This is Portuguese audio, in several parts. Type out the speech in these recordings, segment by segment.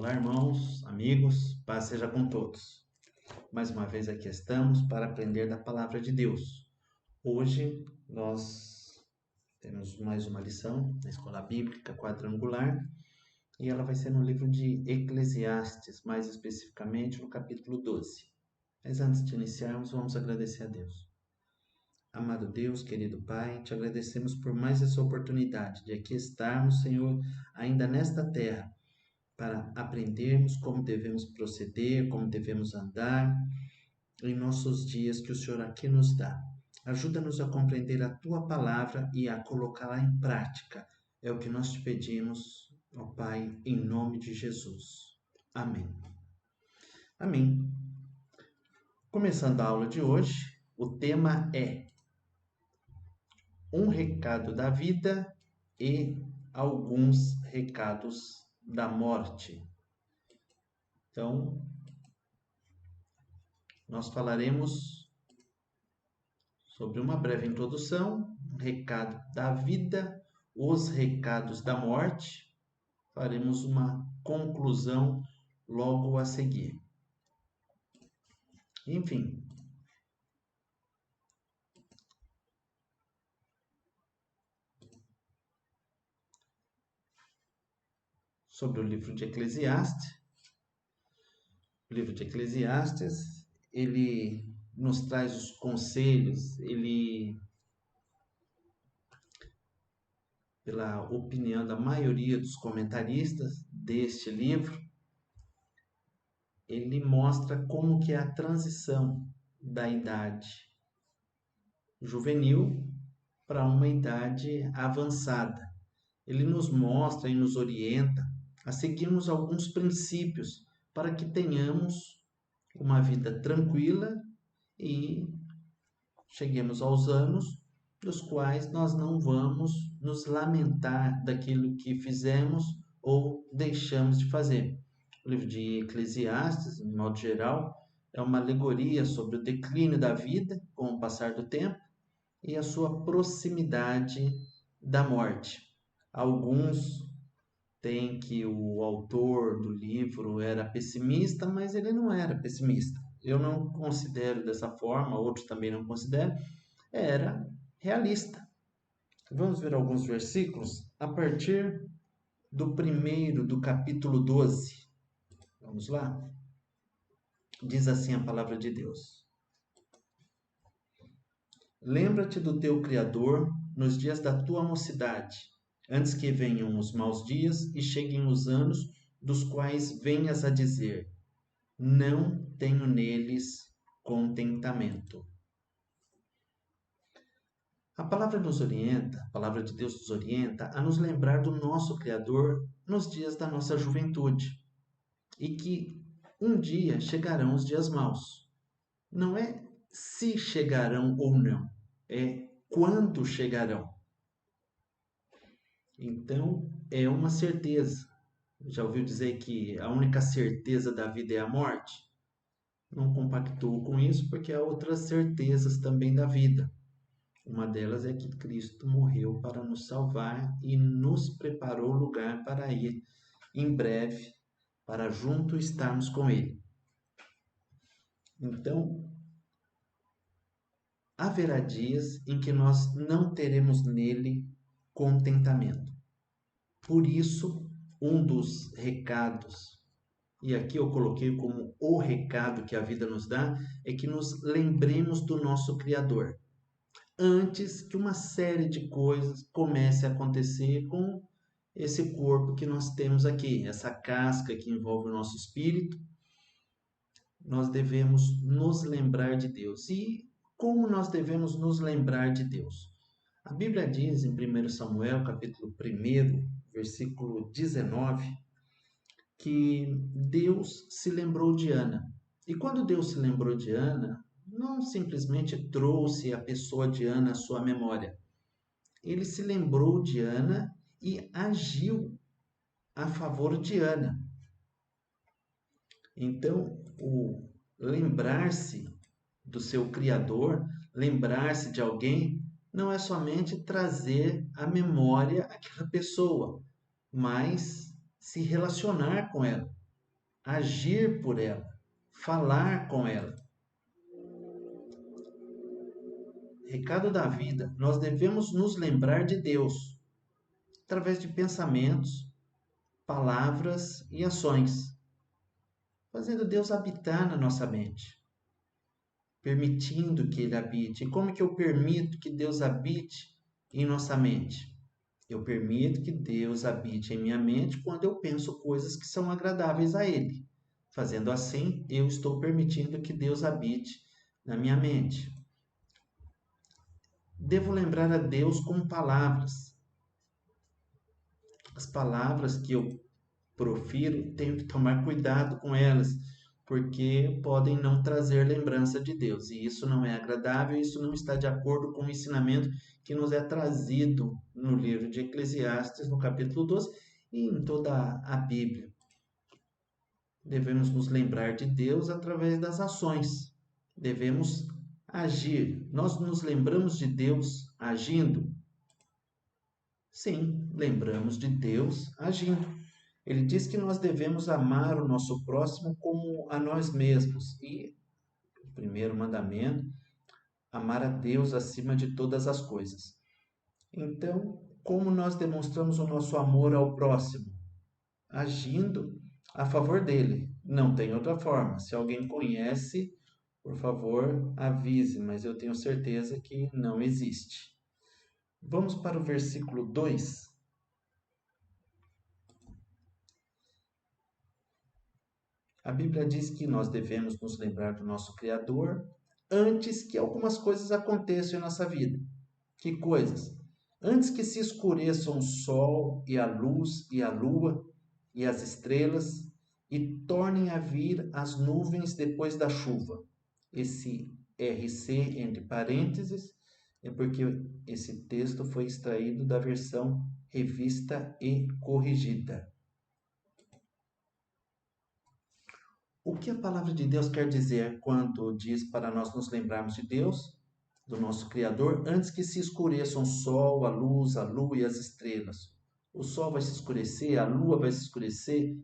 Olá, irmãos, amigos, paz seja com todos. Mais uma vez aqui estamos para aprender da palavra de Deus. Hoje nós temos mais uma lição na Escola Bíblica Quadrangular e ela vai ser no livro de Eclesiastes, mais especificamente no capítulo 12. Mas antes de iniciarmos, vamos agradecer a Deus. Amado Deus, querido Pai, te agradecemos por mais essa oportunidade de aqui estarmos, Senhor, ainda nesta terra, para aprendermos como devemos proceder, como devemos andar em nossos dias que o Senhor aqui nos dá. Ajuda-nos a compreender a Tua palavra e a colocá-la em prática. É o que nós te pedimos, ó Pai, em nome de Jesus. Amém. Amém. Começando a aula de hoje, o tema é um recado da vida e alguns recados da morte. Então, nós falaremos sobre uma breve introdução, um recado da vida, os recados da morte. Faremos uma conclusão logo a seguir. Enfim, sobre o livro de Eclesiastes. O livro de Eclesiastes, ele nos traz os conselhos, pela opinião da maioria dos comentaristas deste livro, ele mostra como que é a transição da idade juvenil para uma idade avançada. Ele nos mostra e nos orienta a seguirmos alguns princípios para que tenhamos uma vida tranquila e cheguemos aos anos dos quais nós não vamos nos lamentar daquilo que fizemos ou deixamos de fazer. O livro de Eclesiastes, de modo geral, é uma alegoria sobre o declínio da vida com o passar do tempo e a sua proximidade da morte. Alguns têm que o autor do livro era pessimista, mas ele não era pessimista. Eu não considero dessa forma, outros também não consideram. Era realista. Vamos ver alguns versículos a partir do primeiro do capítulo 12. Vamos lá? Diz assim a palavra de Deus: Lembra-te do teu Criador nos dias da tua mocidade, antes que venham os maus dias e cheguem os anos dos quais venhas a dizer: não tenho neles contentamento. A palavra nos orienta, a palavra de Deus nos orienta a nos lembrar do nosso Criador nos dias da nossa juventude e que um dia chegarão os dias maus. Não é se chegarão ou não, é quando chegarão. Então, é uma certeza. Já ouviu dizer que a única certeza da vida é a morte? Não compactuo com isso porque há outras certezas também da vida. Uma delas é que Cristo morreu para nos salvar e nos preparou lugar para ir em breve, para junto estarmos com Ele. Então, haverá dias em que nós não teremos nele contentamento. Por isso, um dos recados, e aqui eu coloquei como o recado que a vida nos dá, é que nos lembremos do nosso Criador, antes que uma série de coisas comece a acontecer com esse corpo que nós temos aqui, essa casca que envolve o nosso espírito. Nós devemos nos lembrar de Deus. E como nós devemos nos lembrar de Deus? A Bíblia diz em 1 Samuel, capítulo 1, versículo 19, que Deus se lembrou de Ana. E quando Deus se lembrou de Ana, não simplesmente trouxe a pessoa de Ana à sua memória. Ele se lembrou de Ana e agiu a favor de Ana. Então, o lembrar-se do seu Criador, lembrar-se de alguém, não é somente trazer à memória aquela pessoa, mas se relacionar com ela. agir por ela, falar com ela. Recado da vida, nós devemos nos lembrar de Deus através de pensamentos, palavras e ações, fazendo Deus habitar na nossa mente, permitindo que Ele habite. E como que eu permito que Deus habite em nossa mente? Eu permito que Deus habite em minha mente quando eu penso coisas que são agradáveis a Ele. Fazendo assim, eu estou permitindo que Deus habite na minha mente. Devo lembrar a Deus com palavras. As palavras que eu profiro, tenho que tomar cuidado com elas, porque podem não trazer lembrança de Deus. E isso não é agradável, isso não está de acordo com o ensinamento que nos é trazido no livro de Eclesiastes, no capítulo 12, e em toda a Bíblia. Devemos nos lembrar de Deus através das ações. Devemos agir. Nós nos lembramos de Deus agindo? Sim, lembramos de Deus agindo. Ele diz que nós devemos amar o nosso próximo como a nós mesmos. E o primeiro mandamento, amar a Deus acima de todas as coisas. Então, como nós demonstramos o nosso amor ao próximo? Agindo a favor dele. Não tem outra forma. Se alguém conhece, por favor, avise, mas eu tenho certeza que não existe. Vamos para o versículo 2. A Bíblia diz que nós devemos nos lembrar do nosso Criador antes que algumas coisas aconteçam em nossa vida. Que coisas? Antes que se escureçam o sol e a luz e a lua e as estrelas e tornem a vir as nuvens depois da chuva. Esse RC entre parênteses é porque esse texto foi extraído da versão revista e corrigida. O que a palavra de Deus quer dizer quando diz para nós nos lembrarmos de Deus, do nosso Criador, antes que se escureçam o sol, a lua e as estrelas? O sol vai se escurecer, a lua vai se escurecer,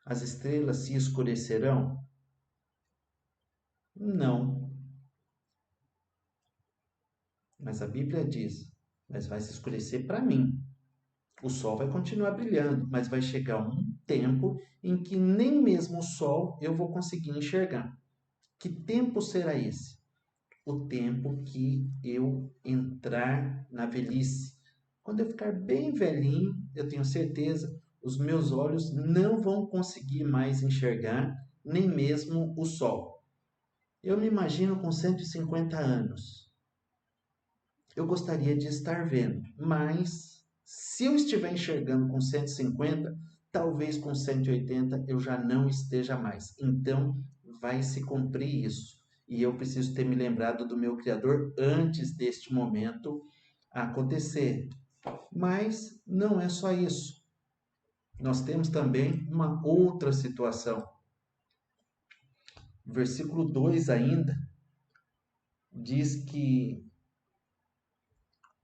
as estrelas se escurecerão? Não. Mas a Bíblia diz, mas vai se escurecer para mim. O sol vai continuar brilhando, mas vai chegar um tempo em que nem mesmo o sol eu vou conseguir enxergar. Que tempo será esse? O tempo que eu entrar na velhice. Quando eu ficar bem velhinho, eu tenho certeza, os meus olhos não vão conseguir mais enxergar nem mesmo o sol. Eu me imagino com 150 anos. Eu gostaria de estar vendo, mas se eu estiver enxergando com 150, talvez com 180 eu já não esteja mais. Então, vai se cumprir isso. E eu preciso ter me lembrado do meu Criador antes deste momento acontecer. Mas não é só isso. Nós temos também uma outra situação. Versículo 2 ainda diz que,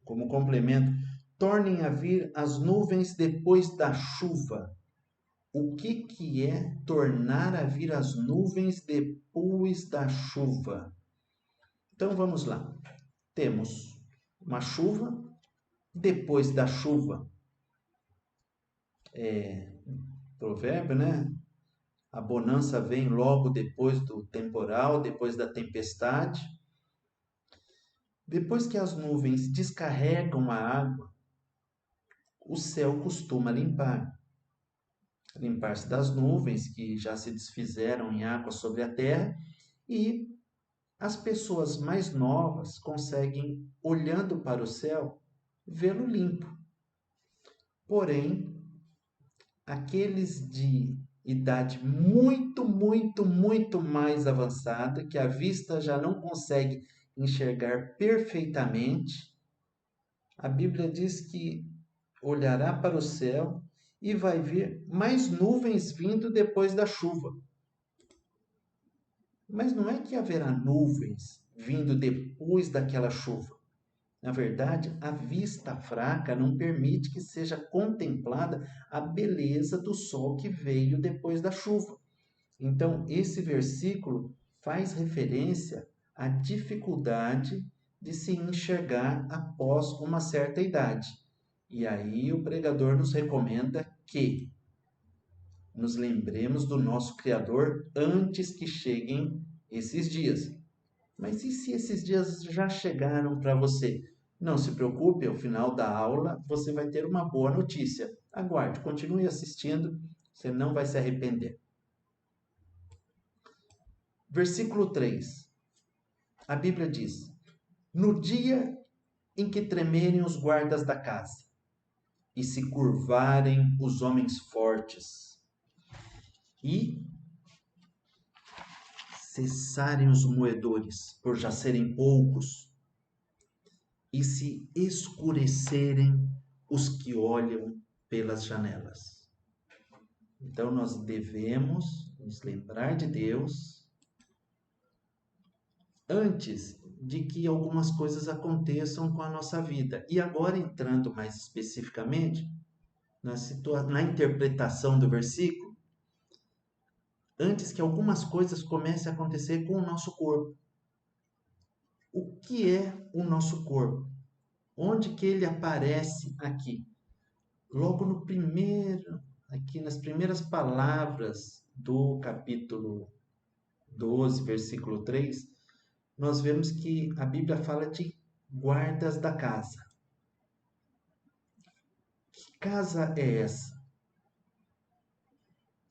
como complemento, tornem a vir as nuvens depois da chuva. O que é tornar a vir as nuvens depois da chuva? Então vamos lá. Temos uma chuva, depois da chuva. Provérbio, né? A bonança vem logo depois do temporal, depois da tempestade. Depois que as nuvens descarregam a água, o céu costuma limpar-se das nuvens que já se desfizeram em água sobre a terra, e as pessoas mais novas conseguem, olhando para o céu, vê-lo limpo. Porém, aqueles de idade muito mais avançada, que a vista já não consegue enxergar perfeitamente, a Bíblia diz que olhará para o céu e vai ver mais nuvens vindo depois da chuva. Mas não é que haverá nuvens vindo depois daquela chuva. Na verdade, a vista fraca não permite que seja contemplada a beleza do sol que veio depois da chuva. Então, esse versículo faz referência à dificuldade de se enxergar após uma certa idade. E aí o pregador nos recomenda que nos lembremos do nosso Criador antes que cheguem esses dias. Mas e se esses dias já chegaram para você? Não se preocupe, ao final da aula você vai ter uma boa notícia. Aguarde, continue assistindo, você não vai se arrepender. Versículo 3. A Bíblia diz: No dia em que tremerem os guardas da casa e se curvarem os homens fortes e cessarem os moedores, por já serem poucos, e se escurecerem os que olham pelas janelas. Então nós devemos nos lembrar de Deus antes de que algumas coisas aconteçam com a nossa vida. E agora entrando mais especificamente na interpretação do versículo, antes que algumas coisas comecem a acontecer com o nosso corpo. O que é o nosso corpo? Onde que ele aparece aqui? Logo no primeiro, aqui nas primeiras palavras do capítulo 12, versículo 3, nós vemos que a Bíblia fala de guardas da casa. Que casa é essa?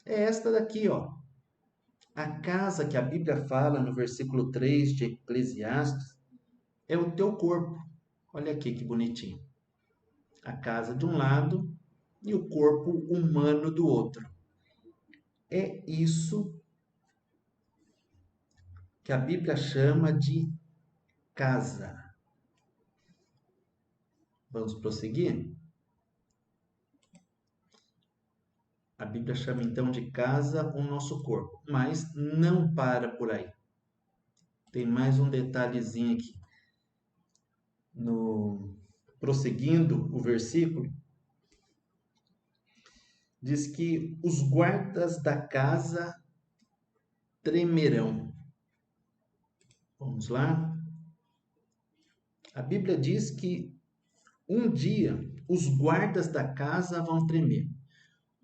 É esta daqui, ó. A casa que a Bíblia fala no versículo 3 de Eclesiastes é o teu corpo. Olha aqui que bonitinho. A casa de um lado e o corpo humano do outro. É isso que a Bíblia chama de casa. Vamos prosseguir? A Bíblia chama então de casa o nosso corpo, mas não para por aí. Tem mais um detalhezinho aqui. Prosseguindo o versículo, diz que os guardas da casa tremerão. Vamos lá? A Bíblia diz que um dia os guardas da casa vão tremer.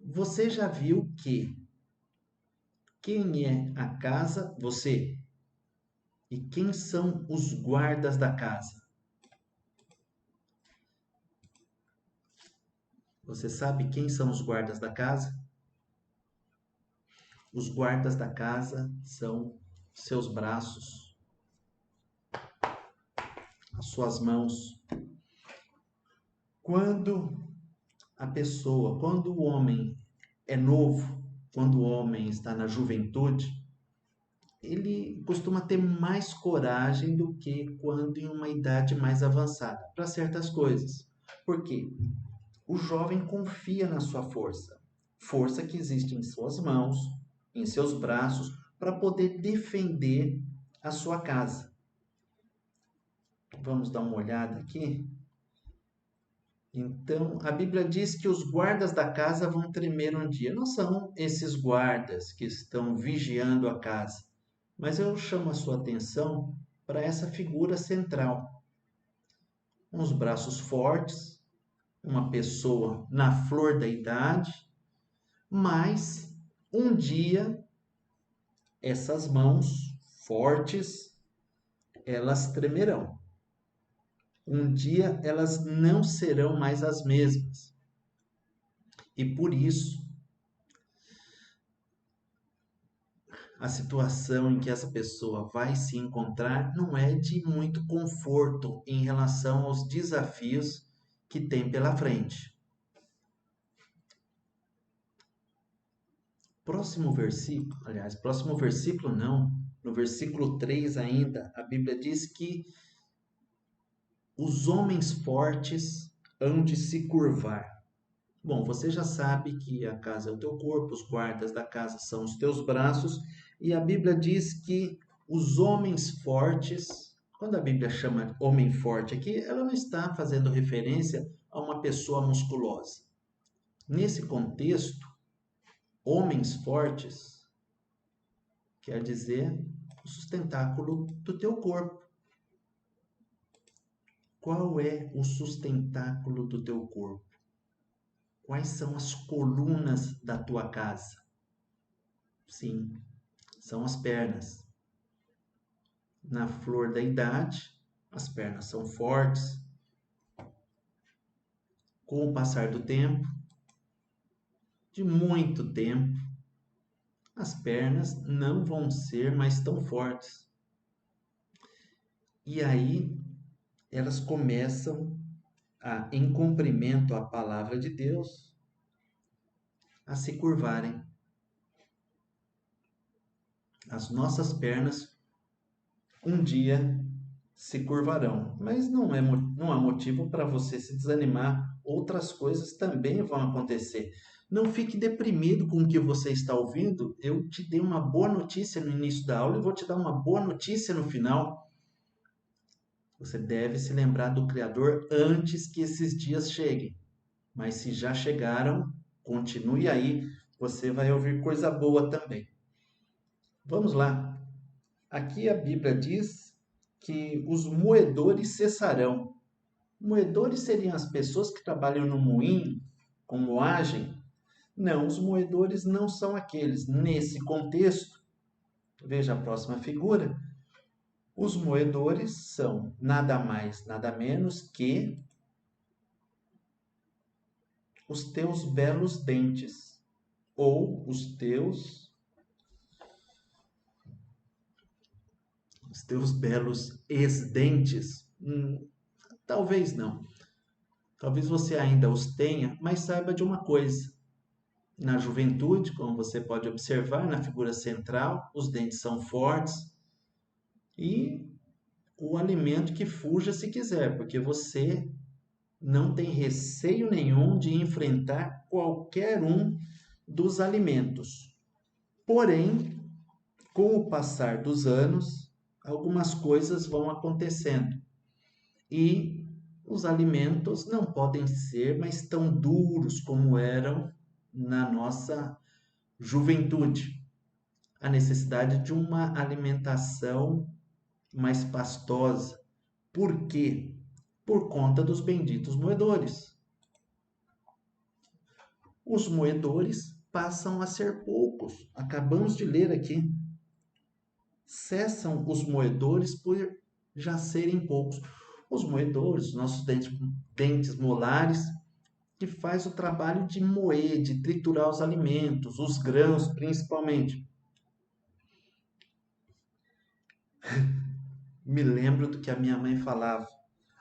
Você já viu que quem é a casa? Você. E quem são os guardas da casa? Você sabe quem são os guardas da casa? Os guardas da casa são seus braços, as suas mãos. Quando quando o homem é novo, quando o homem está na juventude, ele costuma ter mais coragem do que quando em uma idade mais avançada, para certas coisas. Por quê? O jovem confia na sua força, força que existe em suas mãos, em seus braços, para poder defender a sua casa. Vamos dar uma olhada aqui? Então, a Bíblia diz que os guardas da casa vão tremer um dia. Não são esses guardas que estão vigiando a casa, mas eu chamo a sua atenção para essa figura central. Uns braços fortes, uma pessoa na flor da idade, mas um dia essas mãos fortes, elas tremerão. Um dia elas não serão mais as mesmas. E por isso, a situação em que essa pessoa vai se encontrar não é de muito conforto em relação aos desafios que tem pela frente. Próximo versículo não, no versículo 3 ainda, a Bíblia diz que os homens fortes hão de se curvar. Bom, você já sabe que a casa é o teu corpo, os guardas da casa são os teus braços, e a Bíblia diz que os homens fortes, Quando a Bíblia chama homem forte aqui, ela não está fazendo referência a uma pessoa musculosa. Nesse contexto, homens fortes quer dizer o sustentáculo do teu corpo. Qual é o sustentáculo do teu corpo? Quais são as colunas da tua casa? Sim, são as pernas. Na flor da idade, as pernas são fortes. Com o passar do tempo, de muito tempo, as pernas não vão ser mais tão fortes. E aí, elas começam em cumprimento à palavra de Deus, a se curvarem. As nossas pernas um dia se curvarão, mas não há motivo para você se desanimar. Outras coisas também vão acontecer. Não fique deprimido com o que você está ouvindo. Eu te dei uma boa notícia no início da aula e vou te dar uma boa notícia no final. Você deve se lembrar do Criador antes que esses dias cheguem. Mas se já chegaram, continue aí, você vai ouvir coisa boa também. Vamos lá. Aqui a Bíblia diz que os moedores cessarão. Moedores seriam as pessoas que trabalham no moinho, com moagem? Não, os moedores não são aqueles. Nesse contexto, veja a próxima figura. Os moedores são nada mais, nada menos que os teus belos dentes, ou os teus belos ex-dentes. Talvez não. Talvez você ainda os tenha, mas saiba de uma coisa. Na juventude, como você pode observar na figura central, os dentes são fortes e o alimento que fuja se quiser, porque você não tem receio nenhum de enfrentar qualquer um dos alimentos. Porém, com o passar dos anos, algumas coisas vão acontecendo e os alimentos não podem ser mais tão duros como eram na nossa juventude. A necessidade de uma alimentação mais pastosa. Por quê? Por conta dos benditos moedores. Os moedores passam a ser poucos. Acabamos de ler aqui. Cessam os moedores por já serem poucos. Os moedores, nossos dentes molares, que faz o trabalho de moer, de triturar os alimentos, os grãos principalmente. Me lembro do que a minha mãe falava.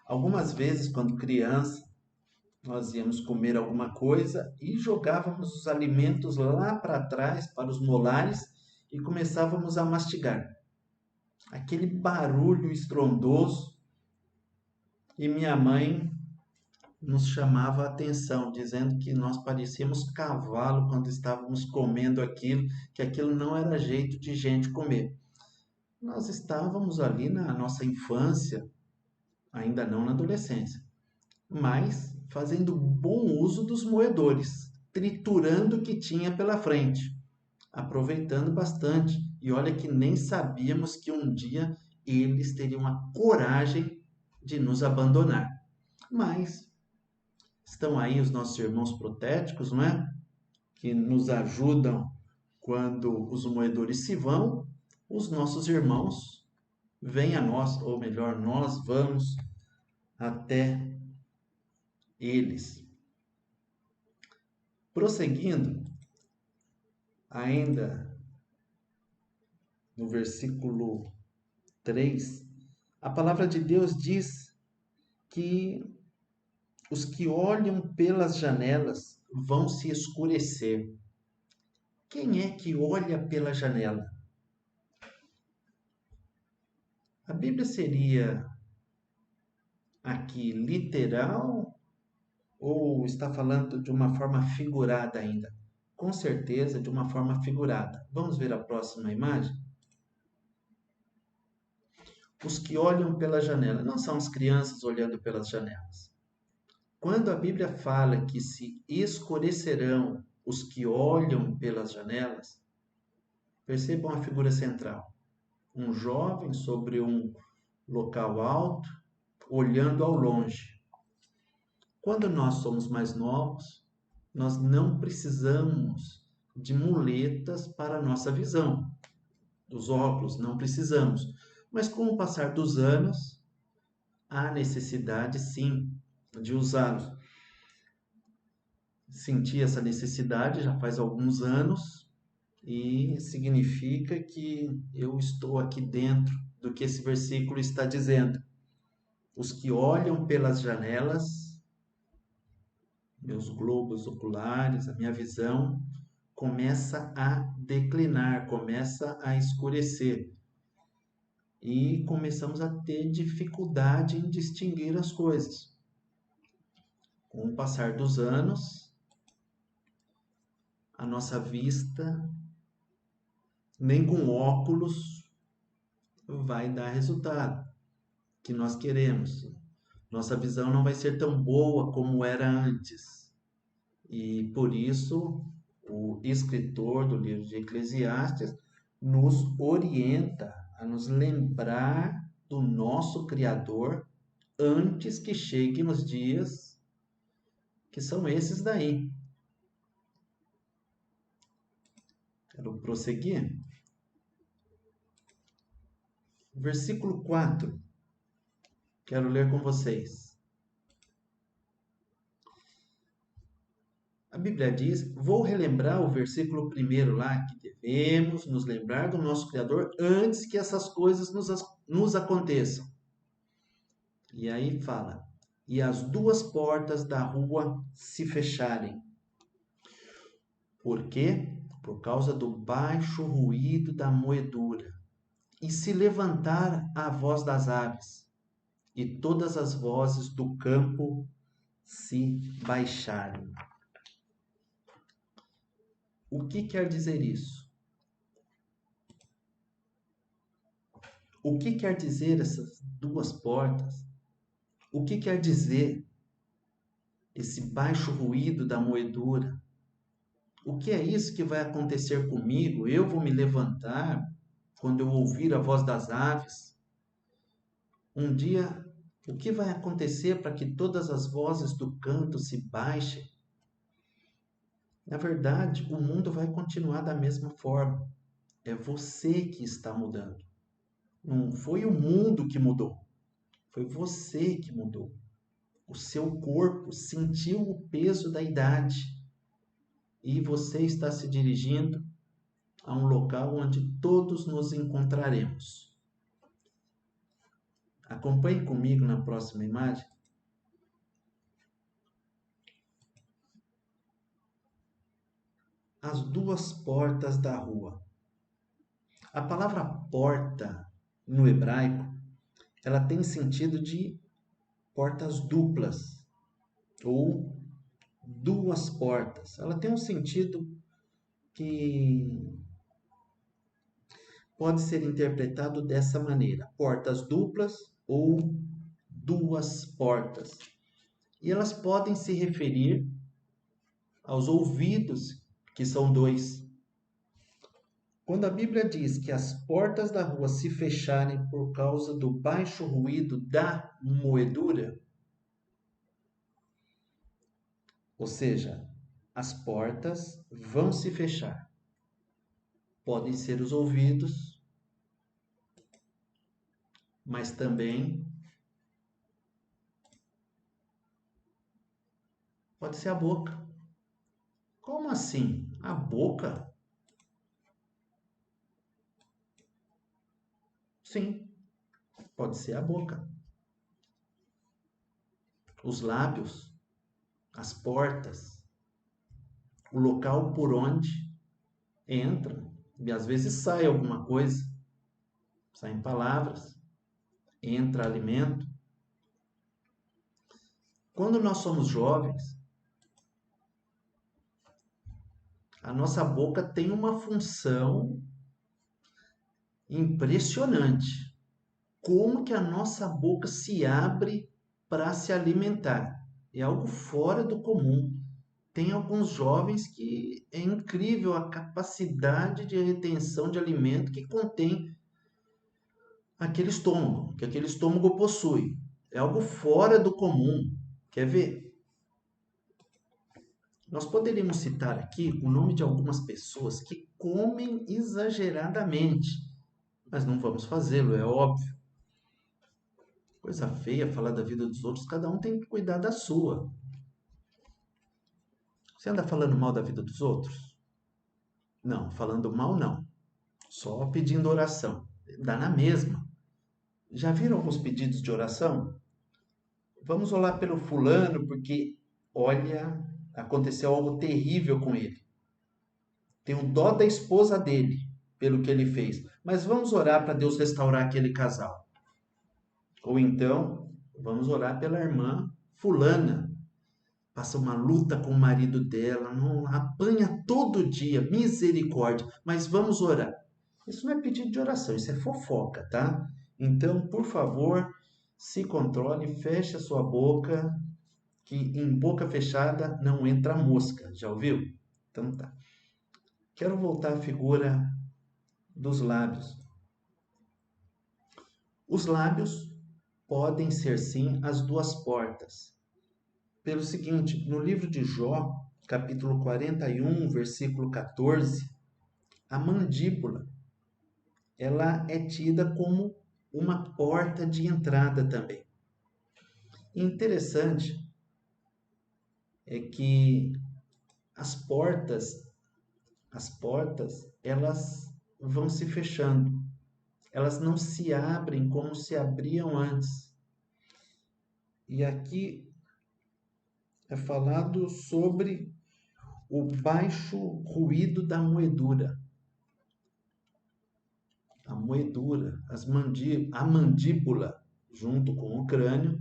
Algumas vezes, quando criança, nós íamos comer alguma coisa e jogávamos os alimentos lá para trás, para os molares, e começávamos a mastigar. Aquele barulho estrondoso, e minha mãe nos chamava a atenção, dizendo que nós parecíamos cavalo quando estávamos comendo aquilo, que aquilo não era jeito de gente comer. Nós estávamos ali na nossa infância, ainda não na adolescência, mas fazendo bom uso dos moedores, triturando o que tinha pela frente, aproveitando bastante. E olha que nem sabíamos que um dia eles teriam a coragem de nos abandonar. Mas estão aí os nossos irmãos protéticos, não é? Que nos ajudam quando os moedores se vão, os nossos irmãos vêm a nós, ou melhor, nós vamos até eles. Prosseguindo, ainda no versículo 3, a palavra de Deus diz que os que olham pelas janelas vão se escurecer. Quem é que olha pela janela? A Bíblia seria aqui literal ou está falando de uma forma figurada ainda? Com certeza, de uma forma figurada. Vamos ver a próxima imagem? os que olham pela janela. Não são as crianças olhando pelas janelas. Quando a Bíblia fala que se escurecerão os que olham pelas janelas, percebam a figura central. Um jovem sobre um local alto, olhando ao longe. Quando nós somos mais novos, nós não precisamos de muletas para a nossa visão. Os óculos, não precisamos. Mas com o passar dos anos, há necessidade sim de usá-los. Senti essa necessidade já faz alguns anos e significa que eu estou aqui dentro do que esse versículo está dizendo. Os que olham pelas janelas, meus globos oculares, a minha visão começa a declinar, começa a escurecer. E começamos a ter dificuldade em distinguir as coisas. Com o passar dos anos, a nossa vista, nem com óculos, vai dar resultado que nós queremos. Nossa visão não vai ser tão boa como era antes. E por isso, o escritor do livro de Eclesiastes nos orienta a nos lembrar do nosso Criador antes que cheguem os dias que são esses daí. Quero prosseguir. Versículo 4. Quero ler com vocês. A Bíblia diz, vou relembrar o versículo 1 lá, que devemos nos lembrar do nosso Criador antes que essas coisas nos aconteçam. E aí fala, e as duas portas da rua se fecharem. Por quê? Por causa do baixo ruído da moedura. E se levantar a voz das aves, e todas as vozes do campo se baixarem. O que quer dizer isso? O que quer dizer essas duas portas? O que quer dizer esse baixo ruído da moedura? O que é isso que vai acontecer comigo? Eu vou me levantar quando eu ouvir a voz das aves? Um dia, o que vai acontecer para que todas as vozes do canto se baixem? Na verdade, o mundo vai continuar da mesma forma. É você que está mudando. Não foi o mundo que mudou. Foi você que mudou. O seu corpo sentiu o peso da idade. E você está se dirigindo a um local onde todos nos encontraremos. Acompanhe comigo na próxima imagem. As duas portas da rua. A palavra porta no hebraico, ela tem sentido de portas duplas ou duas portas. Ela tem um sentido que pode ser interpretado dessa maneira: portas duplas ou duas portas. E elas podem se referir aos ouvidos, que são dois. Quando a Bíblia diz que as portas da rua se fecharem por causa do baixo ruído da moedura, ou seja, as portas vão se fechar. Podem ser os ouvidos, mas também pode ser a boca. Como assim? A boca? Sim, pode ser a boca. Os lábios, as portas, o local por onde entra e às vezes sai alguma coisa, saem palavras, entra alimento. Quando nós somos jovens, a nossa boca tem uma função impressionante. como que a nossa boca se abre para se alimentar. É algo fora do comum. Tem alguns jovens que é incrível a capacidade de retenção de alimento que contém aquele estômago, que aquele estômago possui. É algo fora do comum. Quer ver? Nós poderíamos citar aqui o nome de algumas pessoas que comem exageradamente, mas não vamos fazê-lo, é óbvio. Coisa feia falar da vida dos outros, cada um tem que cuidar da sua. Você anda falando mal da vida dos outros? Não, falando mal não. Só pedindo oração. Dá na mesma. Já viram alguns pedidos de oração? Vamos orar pelo fulano porque, olha, aconteceu algo terrível com ele. Tenho dó da esposa dele pelo que ele fez. Mas vamos orar para Deus restaurar aquele casal. Ou então, vamos orar pela irmã fulana. Passa uma luta com o marido dela, não apanha todo dia, misericórdia. Mas vamos orar. Isso não é pedido de oração, isso é fofoca, tá? Então, por favor, se controle, feche a sua boca, que em boca fechada não entra mosca. Já ouviu? Então tá. Quero voltar à figura dos lábios. Os lábios podem ser sim as duas portas. Pelo seguinte, no livro de Jó, capítulo 41, versículo 14, a mandíbula, ela é tida como uma porta de entrada também. Interessante é que as portas, elas vão se fechando. Elas não se abrem como se abriam antes. E aqui é falado sobre o baixo ruído da moedura. A moedura, a mandíbula, junto com o crânio,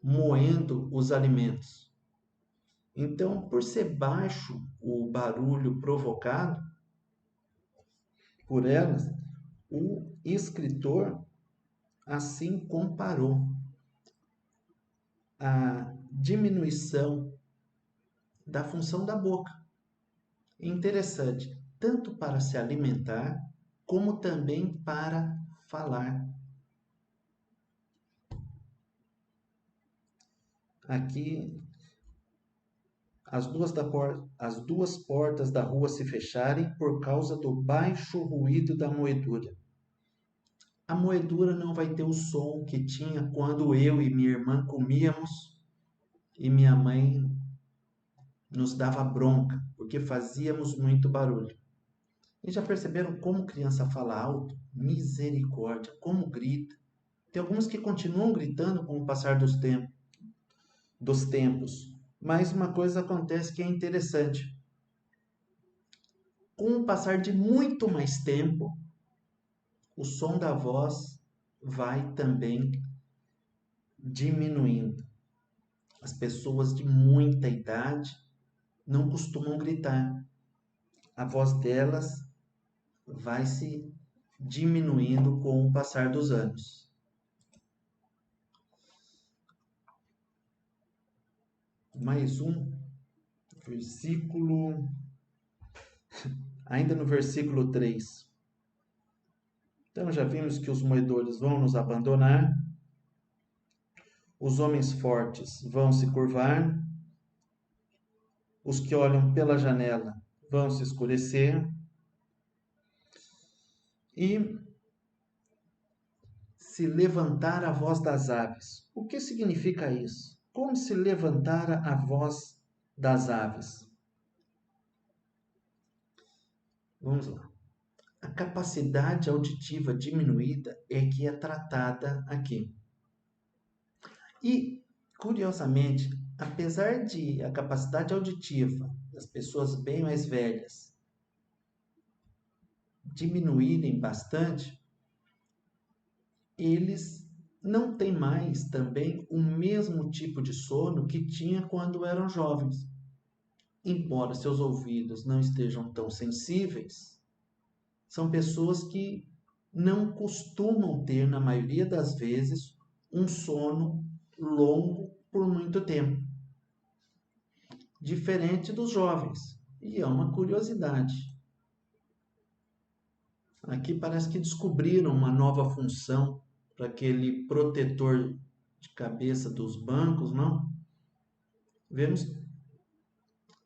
moendo os alimentos. Então, por ser baixo o barulho provocado por elas, o escritor assim comparou a diminuição da função da boca. Interessante, tanto para se alimentar, como também para falar. Aqui, as duas portas da rua se fecharem por causa do baixo ruído da moedura. A moedura não vai ter o som que tinha quando eu e minha irmã comíamos e minha mãe nos dava bronca, porque fazíamos muito barulho. E já perceberam como criança fala alto? Misericórdia, como grita. Tem algumas que continuam gritando com o passar dos tempos. Mas uma coisa acontece que é interessante. Com o passar de muito mais tempo, o som da voz vai também diminuindo. As pessoas de muita idade não costumam gritar. A voz delas vai se diminuindo com o passar dos anos. Mais um versículo, ainda no versículo 3. Então já vimos que os moedores vão nos abandonar, os homens fortes vão se curvar, os que olham pela janela vão se escurecer e se levantar a voz das aves. O que significa isso? Como se levantara a voz das aves? Vamos lá. A capacidade auditiva diminuída é que é tratada aqui. E, curiosamente, apesar de a capacidade auditiva das pessoas bem mais velhas diminuírem bastante, eles não têm mais também o mesmo tipo de sono que tinha quando eram jovens. Embora seus ouvidos não estejam tão sensíveis, são pessoas que não costumam ter, na maioria das vezes, um sono longo por muito tempo, diferente dos jovens. E é uma curiosidade. Aqui parece que descobriram uma nova função para aquele protetor de cabeça dos bancos, não? Vemos,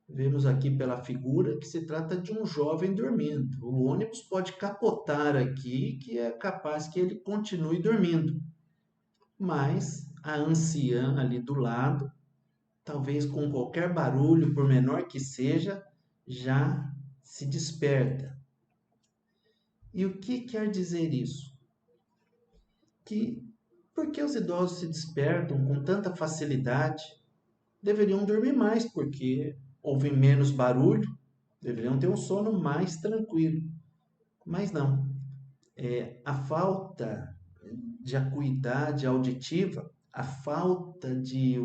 vemos aqui pela figura que se trata de um jovem dormindo. O ônibus pode capotar aqui, que é capaz que ele continue dormindo. Mas a anciã ali do lado, talvez com qualquer barulho, por menor que seja, já se desperta. E o que quer dizer isso? Que porque os idosos se despertam com tanta facilidade, deveriam dormir mais, porque houve menos barulho, deveriam ter um sono mais tranquilo. Mas não, a falta de acuidade auditiva, a falta de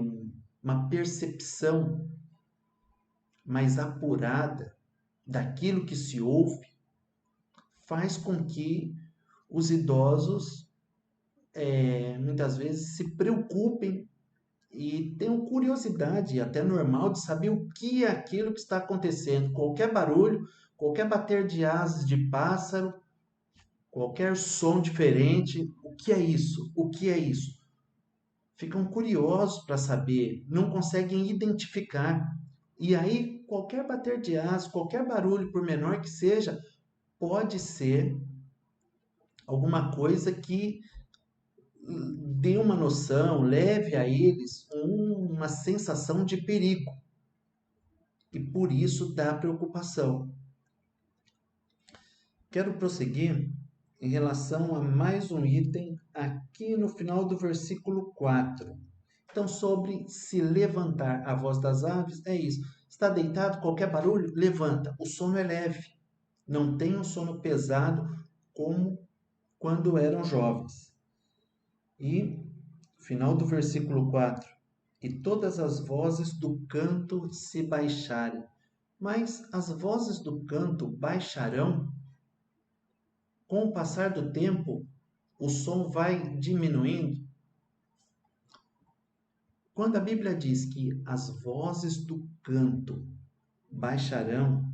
uma percepção mais apurada daquilo que se ouve, faz com que os idosos muitas vezes se preocupem e tenham curiosidade, até normal, de saber o que é aquilo que está acontecendo. Qualquer barulho, qualquer bater de asas de pássaro, qualquer som diferente, o que é isso? O que é isso? Ficam curiosos para saber, não conseguem identificar. E aí, qualquer bater de asas, qualquer barulho, por menor que seja, pode ser alguma coisa que dê uma noção, leve a eles uma sensação de perigo. E por isso dá preocupação. Quero prosseguir em relação a mais um item aqui no final do versículo 4. Então, sobre se levantar, a voz das aves é isso. Está deitado, qualquer barulho, levanta. O sono é leve. Não tem um sono pesado como quando eram jovens. E, final do versículo 4. E todas as vozes do canto se baixarem. Mas as vozes do canto baixarão. Com o passar do tempo, o som vai diminuindo. Quando a Bíblia diz que as vozes do canto baixarão,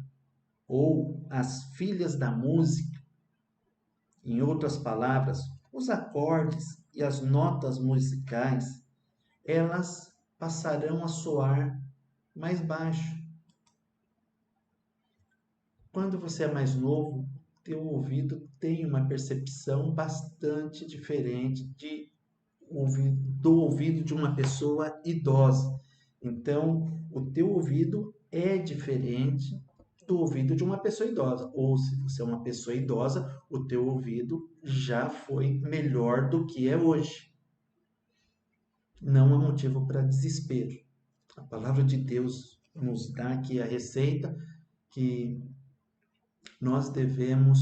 ou as filhas da música, em outras palavras, os acordes e as notas musicais, elas passarão a soar mais baixo. Quando você é mais novo, teu ouvido tem uma percepção bastante diferente do ouvido de uma pessoa idosa. Então, o teu ouvido é diferente do ouvido de uma pessoa idosa. Ou se você é uma pessoa idosa, o teu ouvido já foi melhor do que é hoje. Não há motivo para desespero. A palavra de Deus nos dá aqui a receita que nós devemos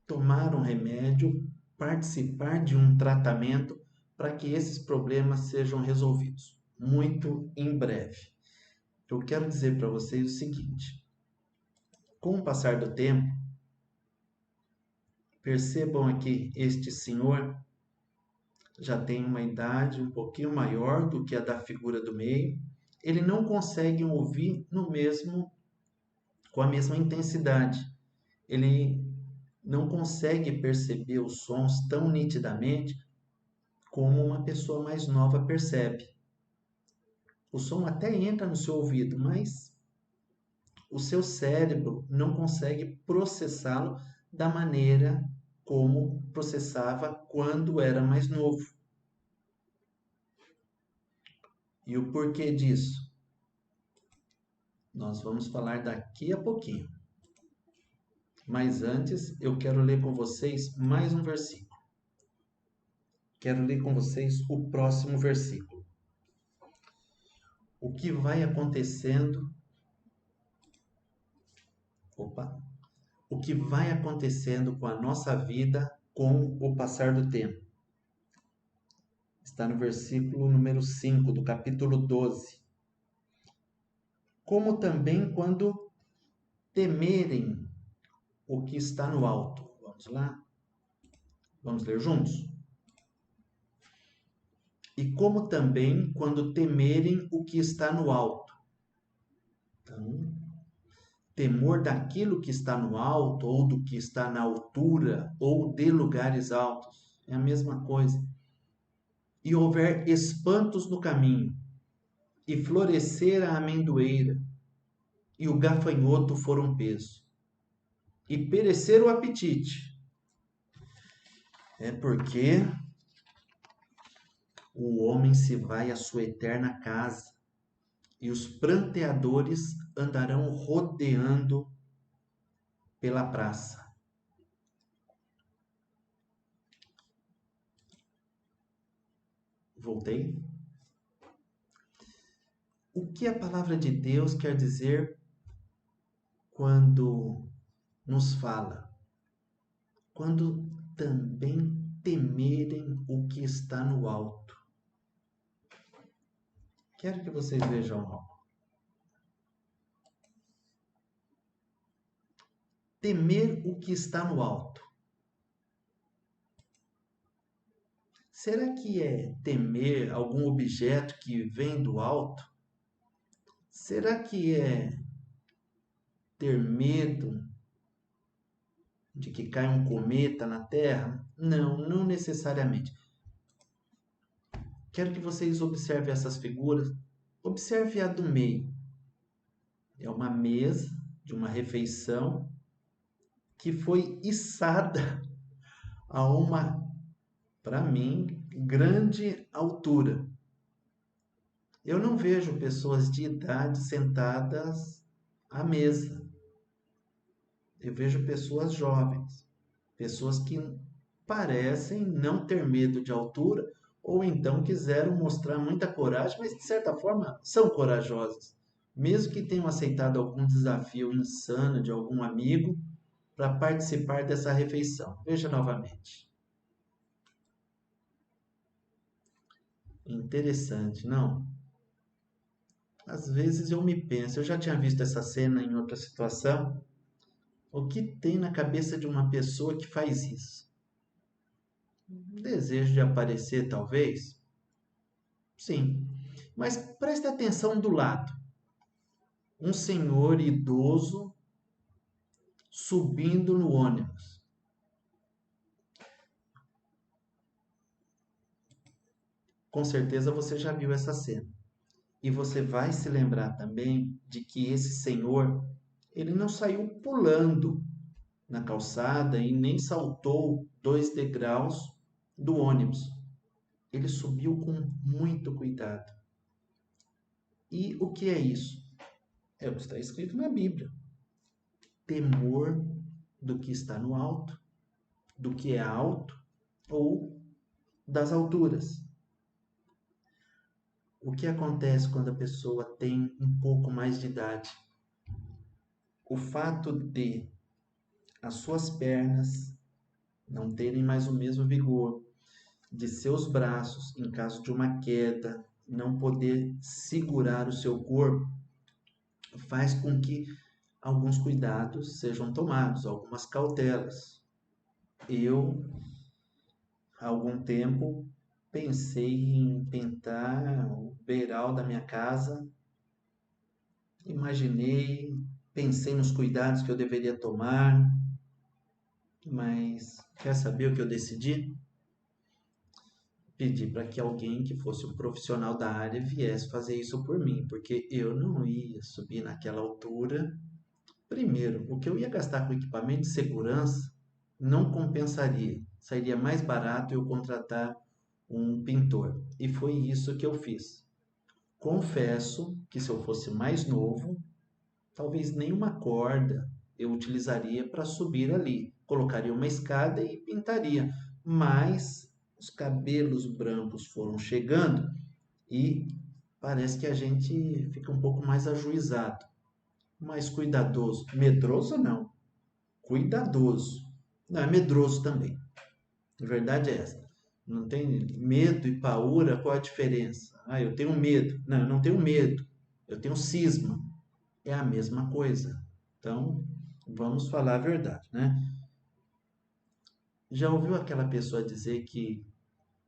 tomar um remédio, participar de um tratamento para que esses problemas sejam resolvidos muito em breve. Eu quero dizer para vocês o seguinte: com o passar do tempo, percebam aqui, este senhor já tem uma idade um pouquinho maior do que a da figura do meio, ele não consegue ouvir com a mesma intensidade. Ele não consegue perceber os sons tão nitidamente como uma pessoa mais nova percebe. O som até entra no seu ouvido, mas o seu cérebro não consegue processá-lo da maneira como processava quando era mais novo. E o porquê disso? Nós vamos falar daqui a pouquinho. Mas antes, eu quero ler com vocês mais um versículo. Quero ler com vocês o próximo versículo. O que vai acontecendo? O que vai acontecendo com a nossa vida com o passar do tempo? Está no versículo número 5 do capítulo 12. Como também quando temerem o que está no alto. Vamos lá? Vamos ler juntos? E como também quando temerem o que está no alto. Então, temor daquilo que está no alto, ou do que está na altura, ou de lugares altos. É a mesma coisa. E houver espantos no caminho, e florescer a amendoeira, e o gafanhoto for um peso, e perecer o apetite. É porque o homem se vai à sua eterna casa, e os pranteadores andarão rodeando pela praça. Voltei? O que a palavra de Deus quer dizer quando nos fala? Quando também temerem o que está no alto. Quero que vocês vejam algo. Temer o que está no alto. Será que é temer algum objeto que vem do alto? Será que é ter medo de que caia um cometa na Terra? Não, não necessariamente. Quero que vocês observem essas figuras. Observe a do meio. É uma mesa de uma refeição que foi içada a uma, para mim, grande altura. Eu não vejo pessoas de idade sentadas à mesa. Eu vejo pessoas jovens, pessoas que parecem não ter medo de altura ou então quiseram mostrar muita coragem, mas de certa forma são corajosas, mesmo que tenham aceitado algum desafio insano de algum amigo para participar dessa refeição. Veja novamente. Interessante, não? Às vezes eu me penso, eu já tinha visto essa cena em outra situação. O que tem na cabeça de uma pessoa que faz isso? Um desejo de aparecer, talvez? Sim. Mas preste atenção do lado. Um senhor idoso subindo no ônibus. Com certeza você já viu essa cena. E você vai se lembrar também de que esse senhor, ele não saiu pulando na calçada e nem saltou 2 degraus do ônibus. Ele subiu com muito cuidado. E o que é isso? É o que está escrito na Bíblia. Temor do que está no alto, do que é alto ou das alturas. O que acontece quando a pessoa tem um pouco mais de idade? O fato de as suas pernas não terem mais o mesmo vigor, de seus braços, em caso de uma queda, não poder segurar o seu corpo, faz com que alguns cuidados sejam tomados, algumas cautelas. Eu, há algum tempo, pensei em pintar o beiral da minha casa, imaginei, pensei nos cuidados que eu deveria tomar, mas quer saber o que eu decidi? Pedi para que alguém que fosse um profissional da área viesse fazer isso por mim, porque eu não ia subir naquela altura. Primeiro, o que eu ia gastar com equipamento de segurança não compensaria. Sairia mais barato eu contratar um pintor. E foi isso que eu fiz. Confesso que se eu fosse mais novo, talvez nenhuma corda eu utilizaria para subir ali. Colocaria uma escada e pintaria. Mas os cabelos brancos foram chegando e parece que a gente fica um pouco mais ajuizado, mais cuidadoso. Medroso não, cuidadoso. Não, é medroso também. A verdade é essa. Não tem medo e paura, qual a diferença? Ah, eu tenho medo. Não, eu não tenho medo. Eu tenho cisma. É a mesma coisa. Então, vamos falar a verdade, né? Já ouviu aquela pessoa dizer que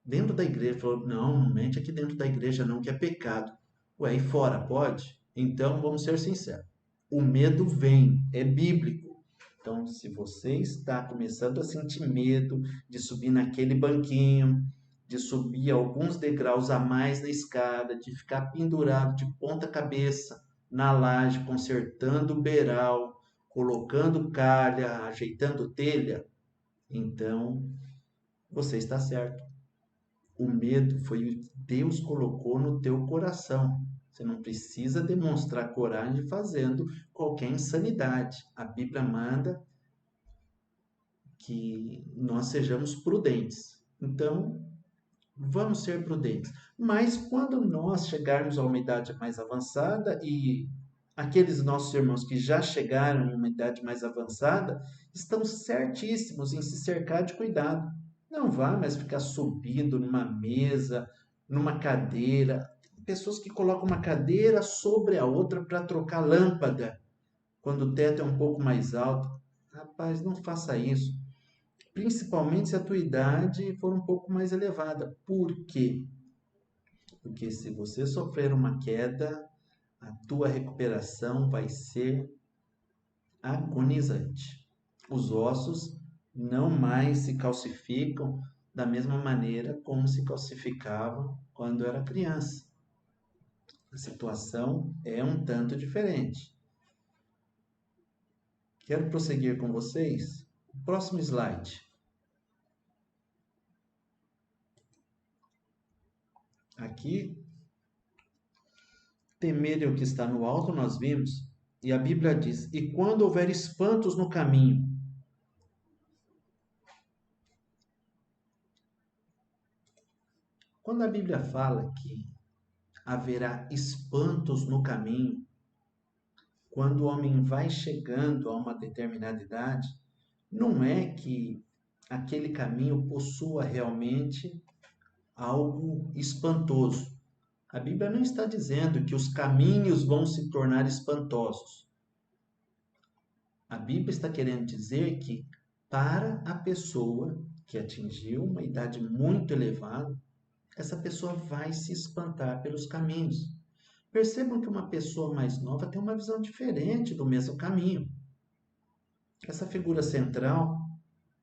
dentro da igreja, falou, não, não mente aqui dentro da igreja não, que é pecado. Ué, e fora pode? Então, vamos ser sinceros. O medo vem, é bíblico. Então, se você está começando a sentir medo de subir naquele banquinho, de subir alguns degraus a mais na escada, de ficar pendurado de ponta cabeça na laje, consertando o beiral, colocando calha, ajeitando telha, então você está certo. O medo foi o que Deus colocou no teu coração. Você não precisa demonstrar coragem fazendo qualquer insanidade. A Bíblia manda que nós sejamos prudentes. Então, vamos ser prudentes. Mas quando nós chegarmos a uma idade mais avançada e aqueles nossos irmãos que já chegaram em uma idade mais avançada estão certíssimos em se cercar de cuidado. Não vá mais ficar subido numa mesa, numa cadeira. Pessoas que colocam uma cadeira sobre a outra para trocar lâmpada quando o teto é um pouco mais alto. Rapaz, não faça isso. Principalmente se a tua idade for um pouco mais elevada. Por quê? Porque se você sofrer uma queda, a tua recuperação vai ser agonizante. Os ossos não mais se calcificam da mesma maneira como se calcificavam quando era criança. A situação é um tanto diferente. Quero prosseguir com vocês. O próximo slide. Aqui, temer é o que está no alto, nós vimos, e a Bíblia diz: e quando houver espantos no caminho. Quando a Bíblia fala que haverá espantos no caminho, quando o homem vai chegando a uma determinada idade, não é que aquele caminho possua realmente algo espantoso. A Bíblia não está dizendo que os caminhos vão se tornar espantosos. A Bíblia está querendo dizer que, para a pessoa que atingiu uma idade muito elevada, essa pessoa vai se espantar pelos caminhos. Percebam que uma pessoa mais nova tem uma visão diferente do mesmo caminho. Essa figura central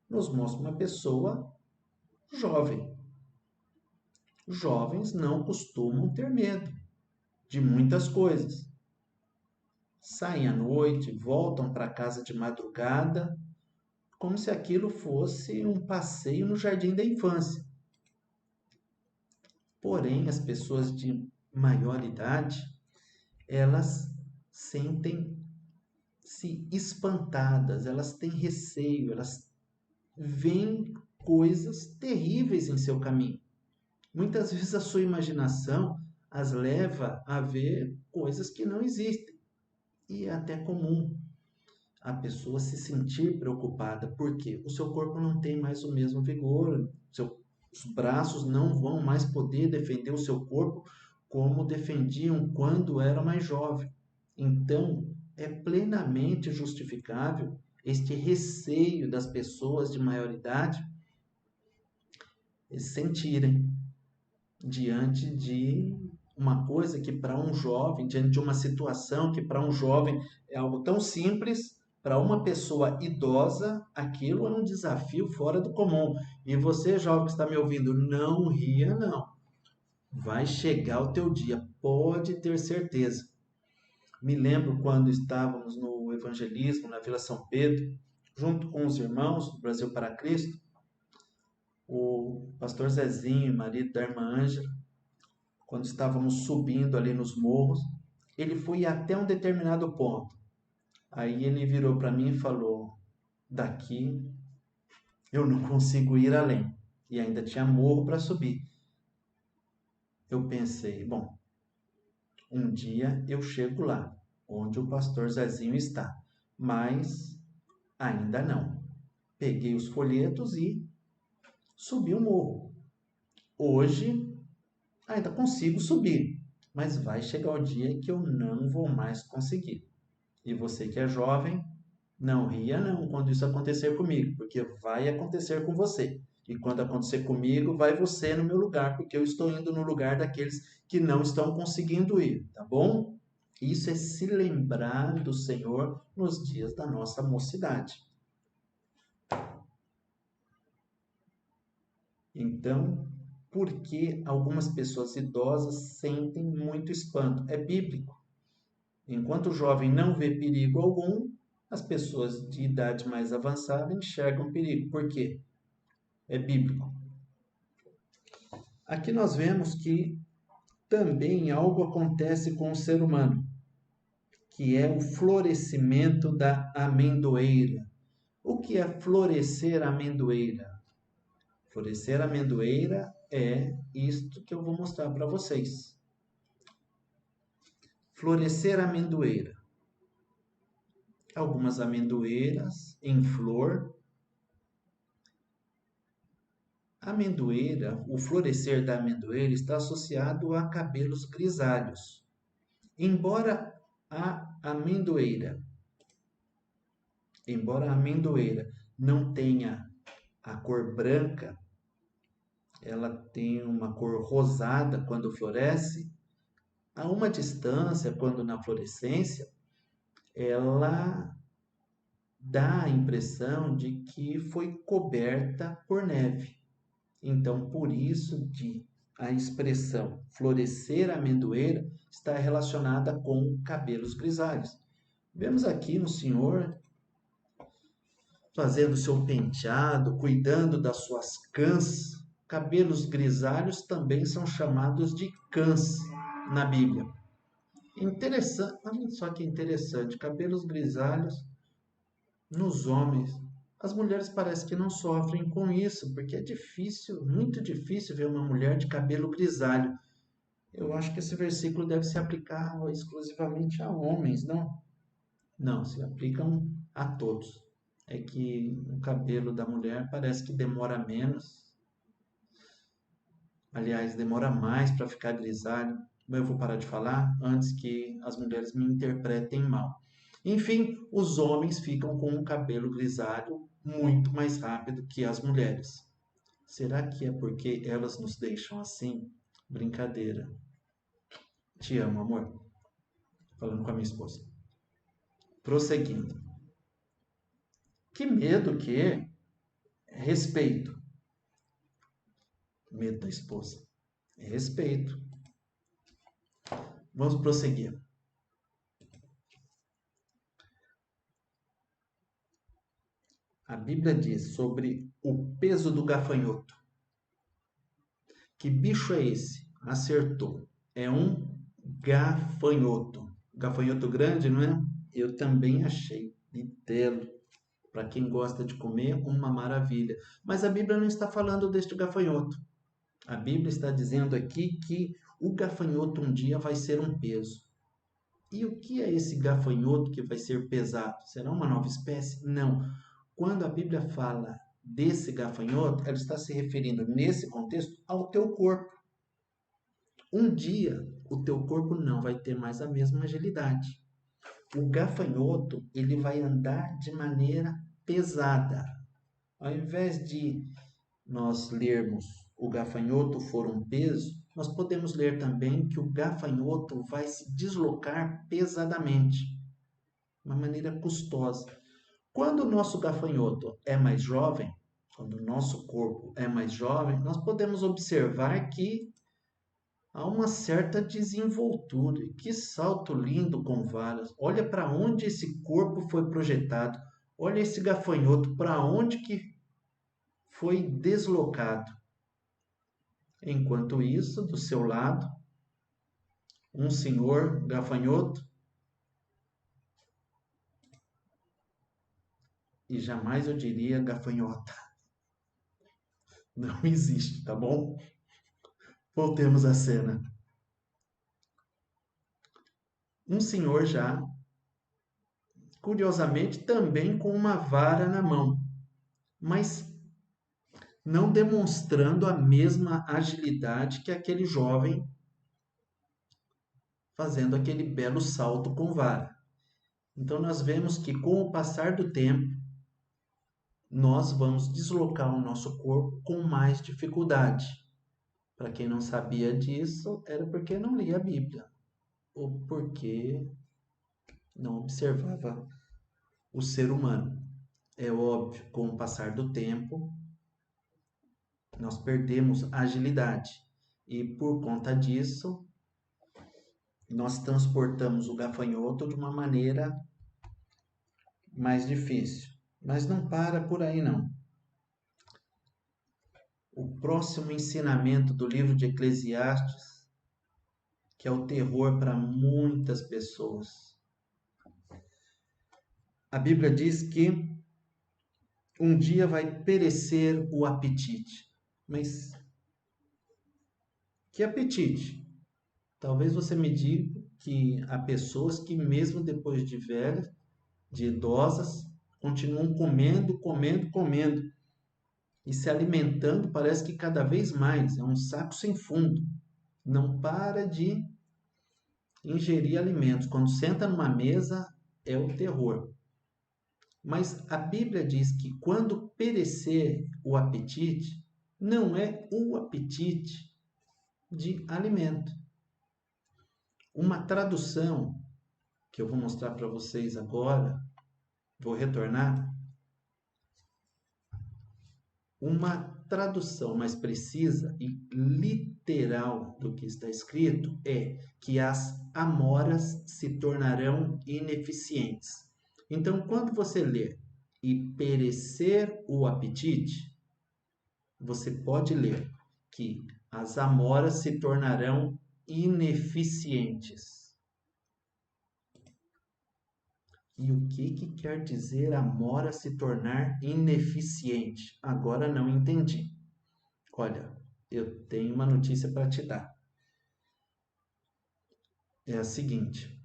nos mostra uma pessoa jovem. Jovens não costumam ter medo de muitas coisas. Saem à noite, voltam para casa de madrugada, como se aquilo fosse um passeio no jardim da infância. Porém, as pessoas de maior idade, elas sentem-se espantadas, elas têm receio, elas veem coisas terríveis em seu caminho. Muitas vezes a sua imaginação as leva a ver coisas que não existem. E é até comum a pessoa se sentir preocupada, porque o seu corpo não tem mais o mesmo vigor, os braços não vão mais poder defender o seu corpo como defendiam quando era mais jovem. Então, é plenamente justificável este receio das pessoas de maior idade sentirem diante de uma coisa que para um jovem, diante de uma situação que para um jovem é algo tão simples, para uma pessoa idosa, aquilo é um desafio fora do comum. E você, jovem que está me ouvindo, não ria, não. Vai chegar o teu dia, pode ter certeza. Me lembro quando estávamos no evangelismo na Vila São Pedro, junto com os irmãos do Brasil para Cristo, o pastor Zezinho, marido da irmã Ângela, quando estávamos subindo ali nos morros, ele foi até um determinado ponto. Aí ele virou para mim e falou: daqui eu não consigo ir além. E ainda tinha morro para subir. Eu pensei, bom, um dia eu chego lá, onde o pastor Zezinho está, mas ainda não. Peguei os folhetos e subi o morro. Hoje ainda consigo subir, mas vai chegar o dia que eu não vou mais conseguir. E você que é jovem, Não ria não quando isso acontecer comigo, porque vai acontecer com você. E quando acontecer comigo, vai você no meu lugar, porque eu estou indo no lugar daqueles que não estão conseguindo ir, tá bom? Isso é se lembrar do Senhor nos dias da nossa mocidade. Então, por que algumas pessoas idosas sentem muito espanto? É bíblico. Enquanto o jovem não vê perigo algum, as pessoas de idade mais avançada enxergam perigo. Por quê? É bíblico. Aqui nós vemos que também algo acontece com o ser humano, que é o florescimento da amendoeira. O que é florescer a amendoeira? Florescer a amendoeira é isto que eu vou mostrar para vocês. Florescer a amendoeira. Algumas amendoeiras em flor. A amendoeira, o florescer da amendoeira está associado a cabelos grisalhos. Embora a amendoeira, embora a amendoeira não tenha a cor branca, ela tem uma cor rosada quando floresce. A uma distância, quando na florescência, ela dá a impressão de que foi coberta por neve. Então, por isso a expressão florescer a amendoeira está relacionada com cabelos grisalhos. Vemos aqui no Senhor fazendo seu penteado, cuidando das suas cãs. Cabelos grisalhos também são chamados de cãs na Bíblia. Interessante, olha só que interessante, cabelos grisalhos nos homens. As mulheres parece que não sofrem com isso, porque é difícil, muito difícil ver uma mulher de cabelo grisalho. Eu acho que esse versículo deve se aplicar exclusivamente a homens, não? Não, se aplicam a todos. É que o cabelo da mulher parece que demora menos. Aliás, demora mais para ficar grisalho. Mas eu vou parar de falar antes que as mulheres me interpretem mal. Enfim, os homens ficam com um cabelo grisalho muito mais rápido que as mulheres. Será que é porque elas nos deixam assim? Brincadeira. Te amo, amor. Falando com a minha esposa. Prosseguindo. Que medo que é? Respeito. Medo da esposa. É respeito. Vamos prosseguir. A Bíblia diz sobre o peso do gafanhoto. Que bicho é esse? Acertou. É um gafanhoto. Gafanhoto grande, não é? Eu também achei. Bitelo. Para quem gosta de comer, uma maravilha. Mas a Bíblia não está falando deste gafanhoto. A Bíblia está dizendo aqui que o gafanhoto um dia vai ser um peso. E o que é esse gafanhoto que vai ser pesado? Será uma nova espécie? Não. Quando a Bíblia fala desse gafanhoto, ela está se referindo nesse contexto ao teu corpo. Um dia o teu corpo não vai ter mais a mesma agilidade. O gafanhoto, ele vai andar de maneira pesada. Ao invés de nós lermos o gafanhoto for um peso, nós podemos ler também que o gafanhoto vai se deslocar pesadamente, de uma maneira custosa. Quando o nosso gafanhoto é mais jovem, quando o nosso corpo é mais jovem, nós podemos observar que há uma certa desenvoltura. Que salto lindo com varas. Olha para onde esse corpo foi projetado. Olha esse gafanhoto, para onde que foi deslocado. Enquanto isso, do seu lado, um senhor gafanhoto, e jamais eu diria gafanhota. Não existe, tá bom? Voltemos à cena. Um senhor já, curiosamente, também com uma vara na mão, mas não demonstrando a mesma agilidade que aquele jovem fazendo aquele belo salto com vara. Então nós vemos que com o passar do tempo, nós vamos deslocar o nosso corpo com mais dificuldade. Para quem não sabia disso, era porque não lia a Bíblia, ou porque não observava o ser humano. É óbvio, com o passar do tempo, nós perdemos agilidade. E por conta disso, nós transportamos o gafanhoto de uma maneira mais difícil. Mas não para por aí, não. O próximo ensinamento do livro de Eclesiastes, que é o terror para muitas pessoas. A Bíblia diz que um dia vai perecer o apetite. Mas que apetite? Talvez você me diga que há pessoas que mesmo depois de velhas, de idosas, continuam comendo, comendo, comendo e se alimentando, parece que cada vez mais, é um saco sem fundo. Não para de ingerir alimentos. Quando senta numa mesa, é o terror. Mas a Bíblia diz que quando perecer o apetite, não é o apetite de alimento. Uma tradução que eu vou mostrar para vocês agora, vou retornar. Uma tradução mais precisa e literal do que está escrito é que as amoras se tornarão ineficientes. Então, quando você lê e perecer o apetite, você pode ler que as amoras se tornarão ineficientes. E o que quer dizer amora se tornar ineficiente? Agora não entendi. Olha, eu tenho uma notícia para te dar. É a seguinte: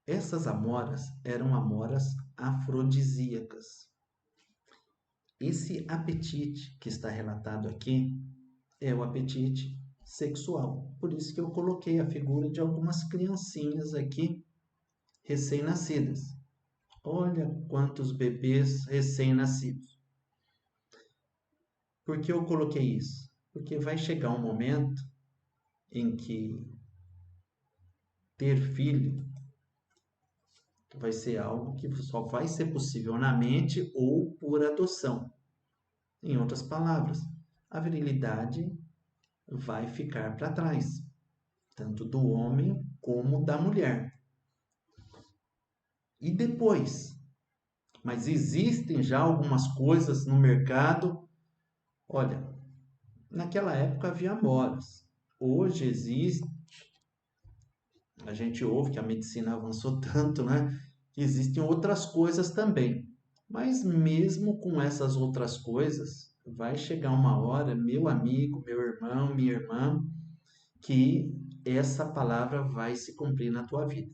essas amoras eram amoras afrodisíacas. Esse apetite que está relatado aqui é o apetite sexual. Por isso que eu coloquei a figura de algumas criancinhas aqui recém-nascidas. Olha quantos bebês recém-nascidos. Por que eu coloquei isso? Porque vai chegar um momento em que ter filho vai ser algo que só vai ser possível na mente ou por adoção. Em outras palavras, a virilidade vai ficar para trás, tanto do homem como da mulher. E depois? Mas existem já algumas coisas no mercado. Olha, naquela época havia amoras. Hoje existe, a gente ouve que a medicina avançou tanto, né? Que existem outras coisas também. Mas mesmo com essas outras coisas, vai chegar uma hora, meu amigo, meu irmão, minha irmã, que essa palavra vai se cumprir na tua vida.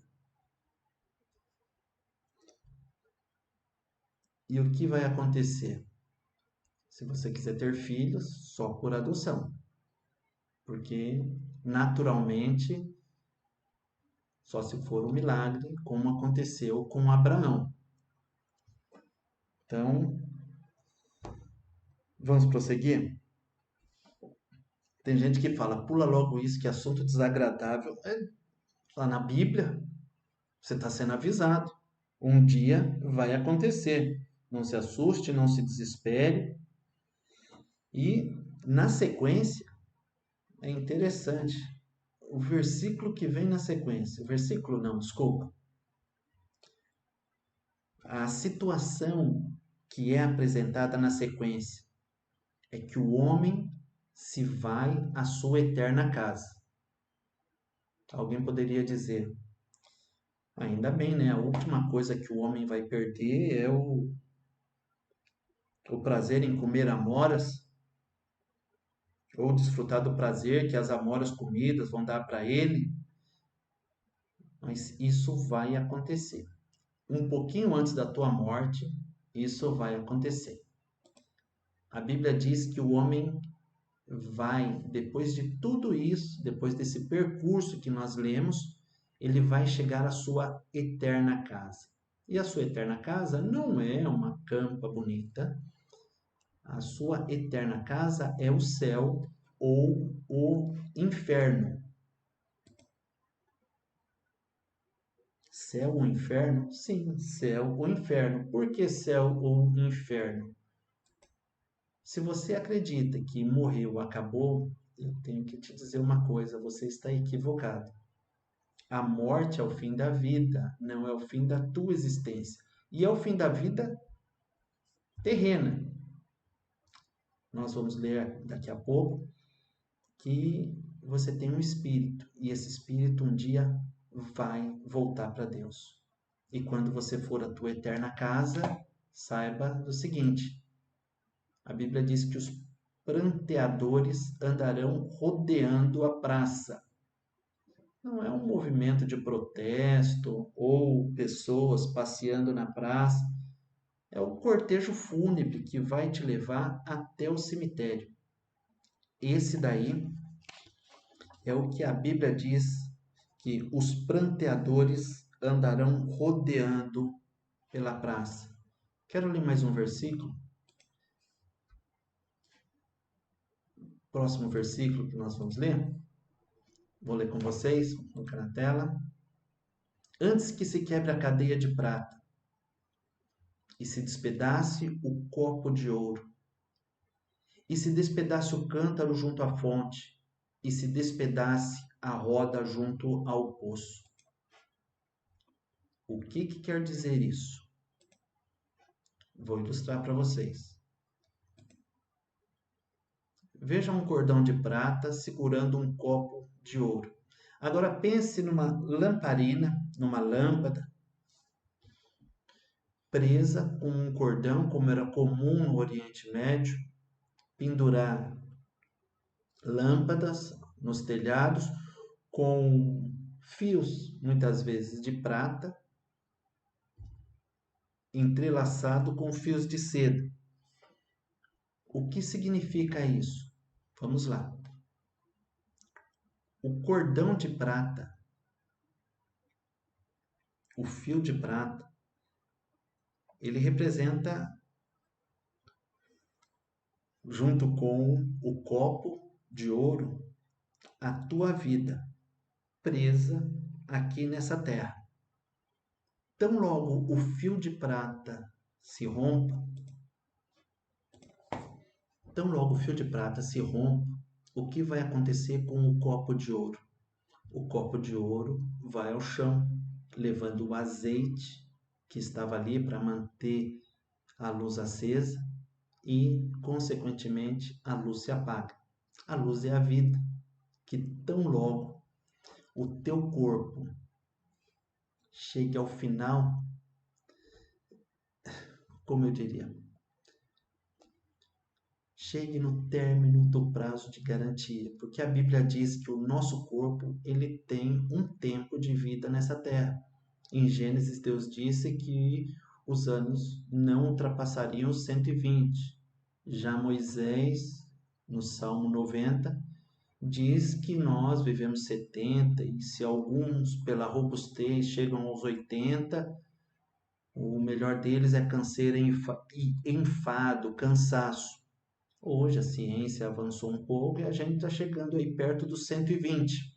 E o que vai acontecer? Se você quiser ter filhos, só por adoção. Porque naturalmente, só se for um milagre, como aconteceu com Abraão. Então, vamos prosseguir? Tem gente que fala, pula logo isso, que assunto desagradável. Lá na Bíblia, você está sendo avisado. Um dia vai acontecer. Não se assuste, não se desespere. E na sequência, é interessante. O versículo que vem na sequência, o versículo não, desculpa. A situação que é apresentada na sequência é que o homem se vai à sua eterna casa. Alguém poderia dizer, ainda bem, né? A última coisa que o homem vai perder é o prazer em comer amoras, ou desfrutar do prazer que as amoras comidas vão dar para ele. Mas isso vai acontecer. Um pouquinho antes da tua morte, isso vai acontecer. A Bíblia diz que o homem vai, depois de tudo isso, depois desse percurso que nós lemos, ele vai chegar à sua eterna casa. E a sua eterna casa não é uma campa bonita. A sua eterna casa é o céu ou o inferno. Céu ou inferno? Sim, céu ou inferno. Por que céu ou inferno? Se você acredita que morreu, acabou, eu tenho que te dizer uma coisa, você está equivocado. A morte é o fim da vida, não é o fim da tua existência. E é o fim da vida terrena. Nós vamos ler daqui a pouco que você tem um espírito e esse espírito um dia vai voltar para Deus. E quando você for à tua eterna casa, saiba do seguinte: a Bíblia diz que os pranteadores andarão rodeando a praça. Não é um movimento de protesto ou pessoas passeando na praça. É o cortejo fúnebre que vai te levar até o cemitério. Esse daí é o que a Bíblia diz que os pranteadores andarão rodeando pela praça. Quero ler mais um versículo. Próximo versículo que nós vamos ler. Vou ler com vocês, vou colocar na tela. Antes que se quebre a cadeia de prata e se despedace o copo de ouro, e se despedace o cântaro junto à fonte, e se despedace a roda junto ao poço. O que quer dizer isso? Vou ilustrar para vocês. Veja um cordão de prata segurando um copo de ouro. Agora pense numa lamparina, numa lâmpada, presa com um cordão, como era comum no Oriente Médio, pendurar lâmpadas nos telhados com fios, muitas vezes de prata, entrelaçado com fios de seda. O que significa isso? Vamos lá. O cordão de prata, o fio de prata, ele representa, junto com o copo de ouro, a tua vida presa aqui nessa terra. Tão logo o fio de prata se rompa, tão logo o fio de prata se rompa, o que vai acontecer com o copo de ouro? O copo de ouro vai ao chão, levando o azeite que estava ali para manter a luz acesa e, consequentemente, a luz se apaga. A luz é a vida, que tão logo o teu corpo chegue ao final, como eu diria, chegue no término do prazo de garantia, porque a Bíblia diz que o nosso corpo ele tem um tempo de vida nessa terra. Em Gênesis, Deus disse que os anos não ultrapassariam os 120. Já Moisés, no Salmo 90, diz que nós vivemos 70 e se alguns pela robustez chegam aos 80, o melhor deles é canseira e enfado, cansaço. Hoje a ciência avançou um pouco e a gente está chegando aí perto dos 120.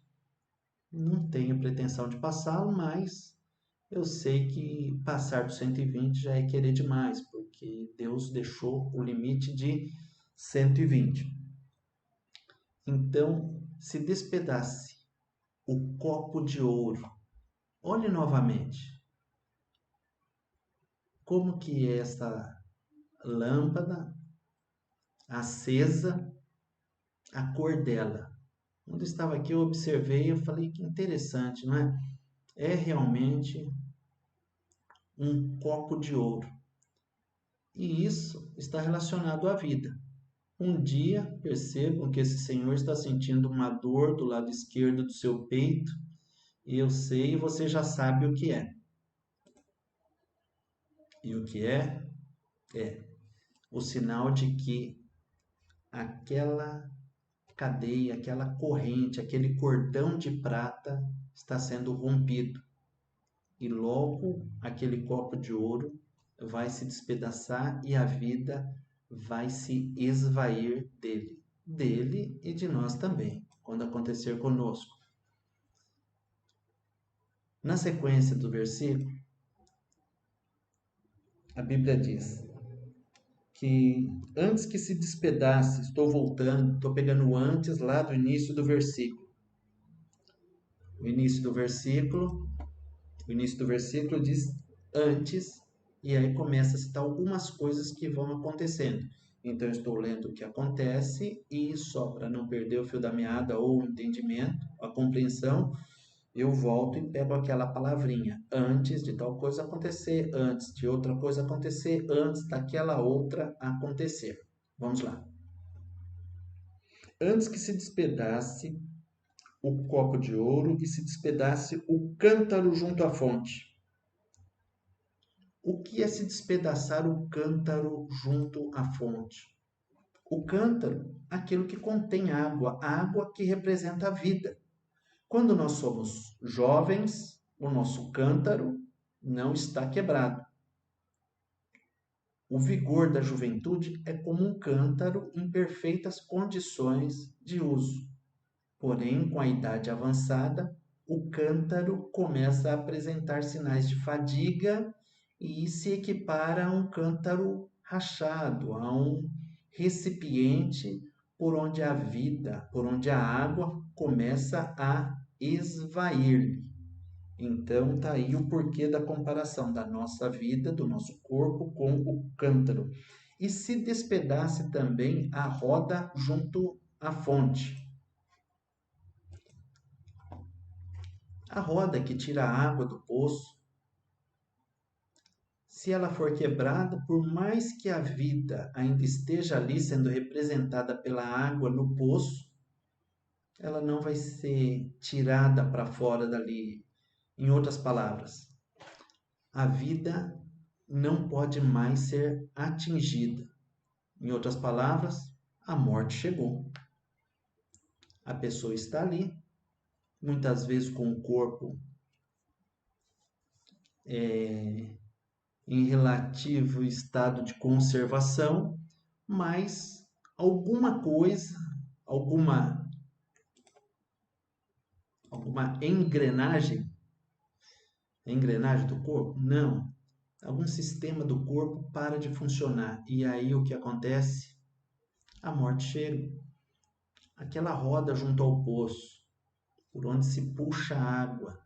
Não tenho pretensão de passá-lo, mas eu sei que passar dos 120 já é querer demais, porque Deus deixou o limite de 120. Então, se despedace o copo de ouro. Olhe novamente como que é essa lâmpada acesa, a cor dela. Quando eu estava aqui, eu observei, eu falei que interessante, não é? É realmente um copo de ouro. E isso está relacionado à vida. Um dia, percebam que esse senhor está sentindo uma dor do lado esquerdo do seu peito, e eu sei, e você já sabe o que é. E o que é? É o sinal de que aquela cadeia, aquela corrente, aquele cordão de prata está sendo rompido. E logo aquele copo de ouro vai se despedaçar e a vida vai se esvair dele e de nós também, quando acontecer conosco. Na sequência do versículo, a Bíblia diz que antes que se despedace, estou voltando, estou pegando antes lá do início do versículo. O início do versículo diz antes, e aí começa a citar algumas coisas que vão acontecendo. Então, eu estou lendo o que acontece e só para não perder o fio da meada ou o entendimento, a compreensão, eu volto e pego aquela palavrinha. Antes de tal coisa acontecer, antes de outra coisa acontecer, antes daquela outra acontecer. Vamos lá. Antes que se despedace o copo de ouro e se despedace o cântaro junto à fonte. O que é se despedaçar o cântaro junto à fonte? O cântaro, aquilo que contém água, a água que representa a vida. Quando nós somos jovens, o nosso cântaro não está quebrado. O vigor da juventude é como um cântaro em perfeitas condições de uso. Porém, com a idade avançada, o cântaro começa a apresentar sinais de fadiga e se equipara a um cântaro rachado, a um recipiente por onde a vida, por onde a água começa a esvair. Então, está aí o porquê da comparação da nossa vida, do nosso corpo com o cântaro. E se despedace também a roda junto à fonte. A roda que tira a água do poço, se ela for quebrada, por mais que a vida ainda esteja ali sendo representada pela água no poço, ela não vai ser tirada para fora dali. Em outras palavras, a vida não pode mais ser atingida. Em outras palavras, a morte chegou. A pessoa está ali, muitas vezes com o corpo em relativo estado de conservação, mas alguma coisa, alguma engrenagem do corpo? Não. Algum sistema do corpo para de funcionar. E aí o que acontece? A morte chega. Aquela roda junto ao poço, por onde se puxa a água,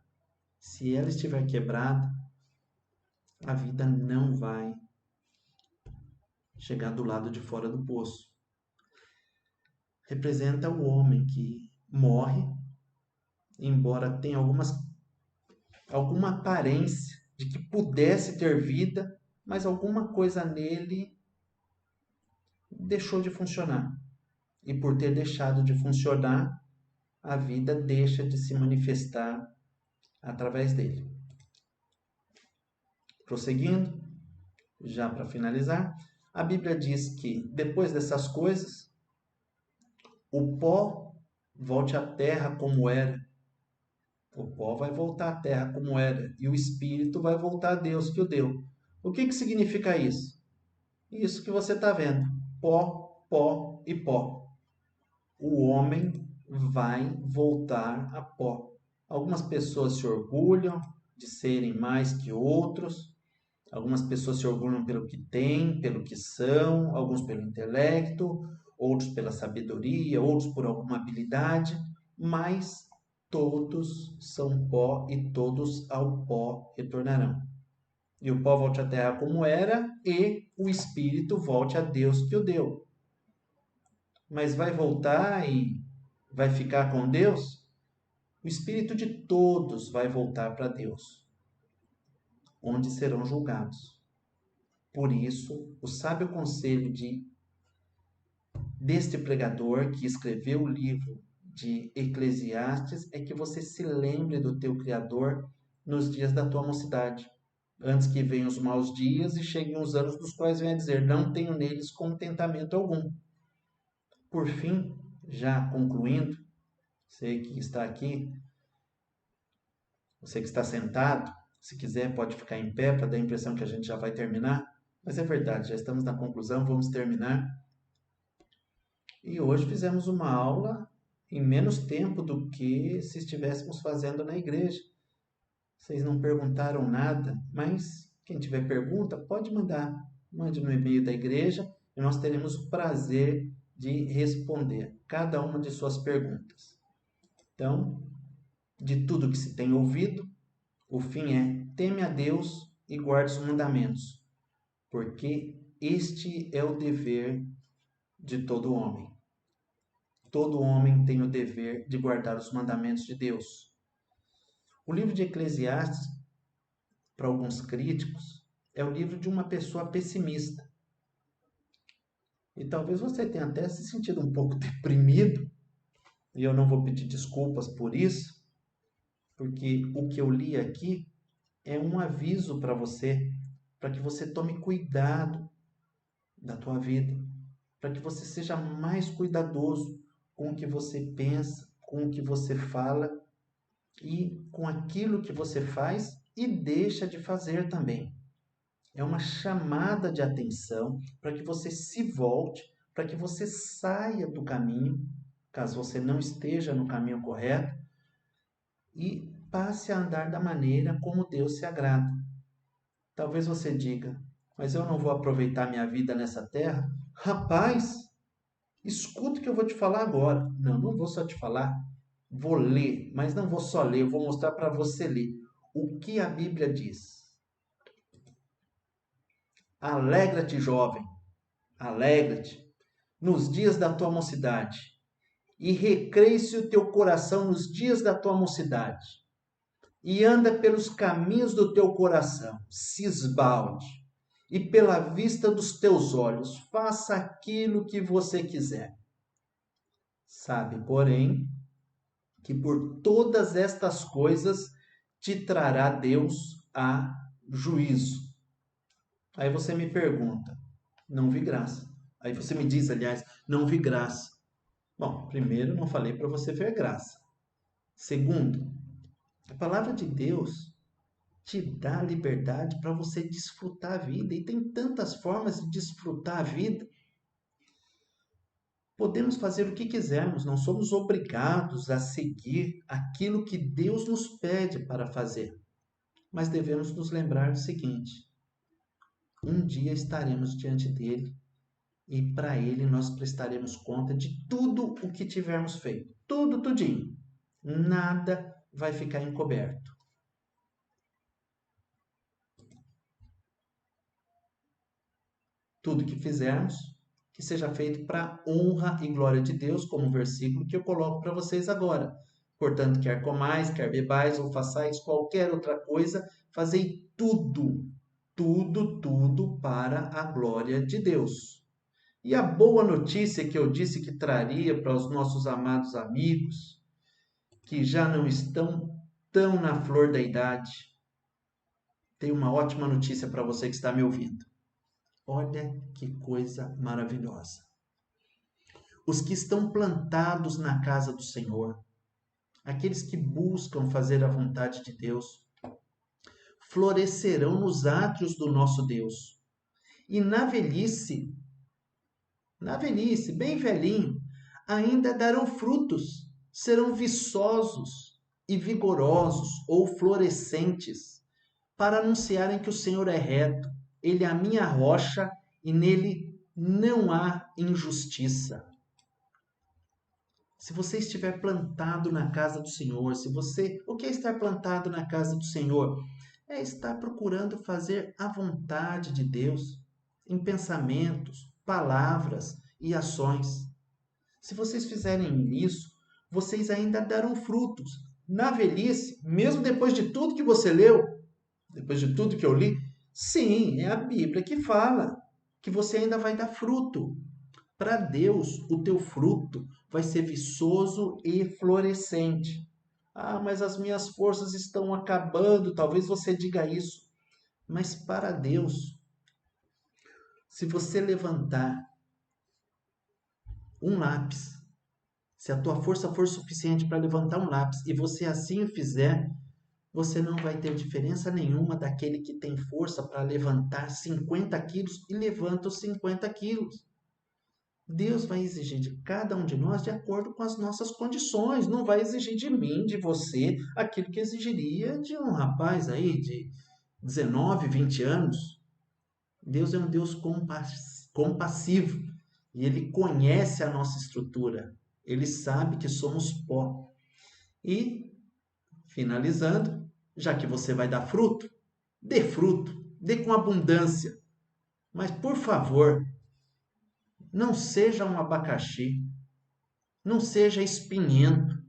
se ela estiver quebrada, a vida não vai chegar do lado de fora do poço. Representa o homem que morre, embora tenha alguma aparência de que pudesse ter vida, mas alguma coisa nele deixou de funcionar. E por ter deixado de funcionar, a vida deixa de se manifestar através dele. Prosseguindo, já para finalizar, a Bíblia diz que depois dessas coisas, o pó volte à terra como era. O pó vai voltar à terra como era e o espírito vai voltar a Deus que o deu. O que significa isso? Isso que você está vendo. Pó, pó e pó. O homem vai voltar a pó. Algumas pessoas se orgulham de serem mais que outros. Algumas pessoas se orgulham pelo que têm, pelo que são, alguns pelo intelecto, outros pela sabedoria, outros por alguma habilidade, mas todos são pó e todos ao pó retornarão. E o pó volte à terra como era e o espírito volte a Deus que o deu. Mas vai voltar e vai ficar com Deus? O espírito de todos vai voltar para Deus, onde serão julgados. Por isso, o sábio conselho deste pregador que escreveu o livro de Eclesiastes é que você se lembre do teu Criador nos dias da tua mocidade, antes que venham os maus dias e cheguem os anos dos quais venha dizer, não tenho neles contentamento algum. Por fim, Já concluindo, você que está aqui, você que está sentado, se quiser pode ficar em pé para dar a impressão que a gente já vai terminar. Mas é verdade, já estamos na conclusão, vamos terminar. E hoje fizemos uma aula em menos tempo do que se estivéssemos fazendo na igreja. Vocês não perguntaram nada, mas quem tiver pergunta pode mandar. Mande no e-mail da igreja e nós teremos o prazer de responder cada uma de suas perguntas. Então, de tudo que se tem ouvido, o fim é: teme a Deus e guarde os mandamentos, porque este é o dever de todo homem. Todo homem tem o dever de guardar os mandamentos de Deus. O livro de Eclesiastes, para alguns críticos, é o livro de uma pessoa pessimista. E talvez você tenha até se sentido um pouco deprimido, e eu não vou pedir desculpas por isso, porque o que eu li aqui é um aviso para que você tome cuidado da tua vida, para que você seja mais cuidadoso com o que você pensa, com o que você fala e com aquilo que você faz e deixa de fazer também. É uma chamada de atenção para que você se volte, para que você saia do caminho, caso você não esteja no caminho correto, e passe a andar da maneira como Deus se agrada. Talvez você diga: mas eu não vou aproveitar minha vida nessa terra? Rapaz, escuta o que eu vou te falar agora. Não, não vou só te falar. Vou ler, mas não vou só ler, eu vou mostrar para você ler o que a Bíblia diz. Alegra-te, jovem, alegra-te nos dias da tua mocidade, e recreie-se o teu coração nos dias da tua mocidade, e anda pelos caminhos do teu coração, se esbalde, e pela vista dos teus olhos, faça aquilo que você quiser. Sabe, porém, que por todas estas coisas te trará Deus a juízo. Aí você me pergunta: não vi graça. Aí você me diz, aliás, não vi graça. Bom, primeiro, não falei para você ver graça. Segundo, a palavra de Deus te dá liberdade para você desfrutar a vida. E tem tantas formas de desfrutar a vida. Podemos fazer o que quisermos, não somos obrigados a seguir aquilo que Deus nos pede para fazer. Mas devemos nos lembrar do seguinte: um dia estaremos diante dele e para ele nós prestaremos conta de tudo o que tivermos feito. Tudo, tudinho. Nada vai ficar encoberto. Tudo que fizermos, que seja feito para honra e glória de Deus, como o versículo que eu coloco para vocês agora. Portanto, quer comais, quer bebais ou façais qualquer outra coisa, fazei tudo, tudo para a glória de Deus. E a boa notícia que eu disse que traria para os nossos amados amigos, que já não estão tão na flor da idade, tem uma ótima notícia para você que está me ouvindo. Olha que coisa maravilhosa. Os que estão plantados na casa do Senhor, aqueles que buscam fazer a vontade de Deus, florescerão nos átrios do nosso Deus. E na velhice, bem velhinho, ainda darão frutos, serão viçosos e vigorosos ou florescentes, para anunciarem que o Senhor é reto, ele é a minha rocha e nele não há injustiça. Se você estiver plantado na casa do Senhor, o que é estar plantado na casa do Senhor? É estar procurando fazer a vontade de Deus em pensamentos, palavras e ações. Se vocês fizerem isso, vocês ainda darão frutos. Na velhice, mesmo depois de tudo que você leu, depois de tudo que eu li, sim, é a Bíblia que fala que você ainda vai dar fruto. Para Deus, o teu fruto vai ser viçoso e florescente. Ah, mas as minhas forças estão acabando. Talvez você diga isso. Mas para Deus, se você levantar um lápis Se a tua força for suficiente para levantar um lápis e você assim o fizer, você não vai ter diferença nenhuma daquele que tem força para levantar 50 quilos e levanta os 50 quilos. Deus vai exigir de cada um de nós de acordo com as nossas condições. Não vai exigir de mim, de você, aquilo que exigiria de um rapaz aí de 19, 20 anos. Deus é um Deus compassivo e Ele conhece a nossa estrutura. Ele sabe que somos pó. E, finalizando, já que você vai dar fruto, dê com abundância. Mas, por favor, não seja um abacaxi, não seja espinhento,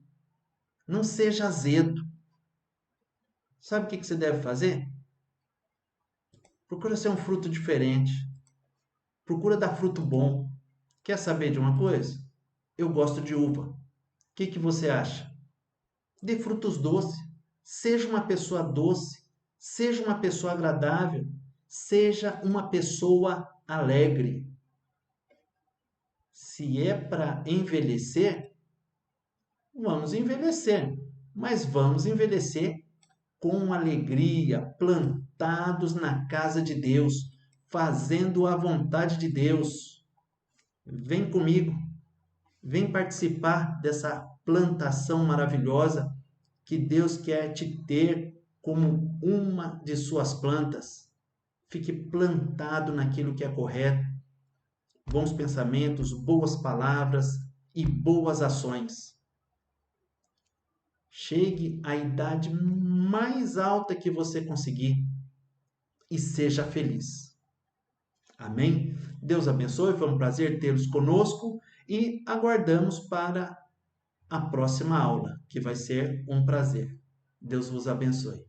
não seja azedo. Sabe o que você deve fazer? Procura ser um fruto diferente. Procura dar fruto bom. Quer saber de uma coisa? Eu gosto de uva. O que você acha? Dê frutos doces. Seja uma pessoa doce. Seja uma pessoa agradável. Seja uma pessoa alegre. Se é para envelhecer, vamos envelhecer. Mas vamos envelhecer com alegria, plantados na casa de Deus, fazendo a vontade de Deus. Vem comigo, vem participar dessa plantação maravilhosa que Deus quer te ter como uma de suas plantas. Fique plantado naquilo que é correto, bons pensamentos, boas palavras e boas ações. Chegue à idade mais alta que você conseguir e seja feliz. Amém? Deus abençoe, foi um prazer tê-los conosco e aguardamos para a próxima aula, que vai ser um prazer. Deus vos abençoe.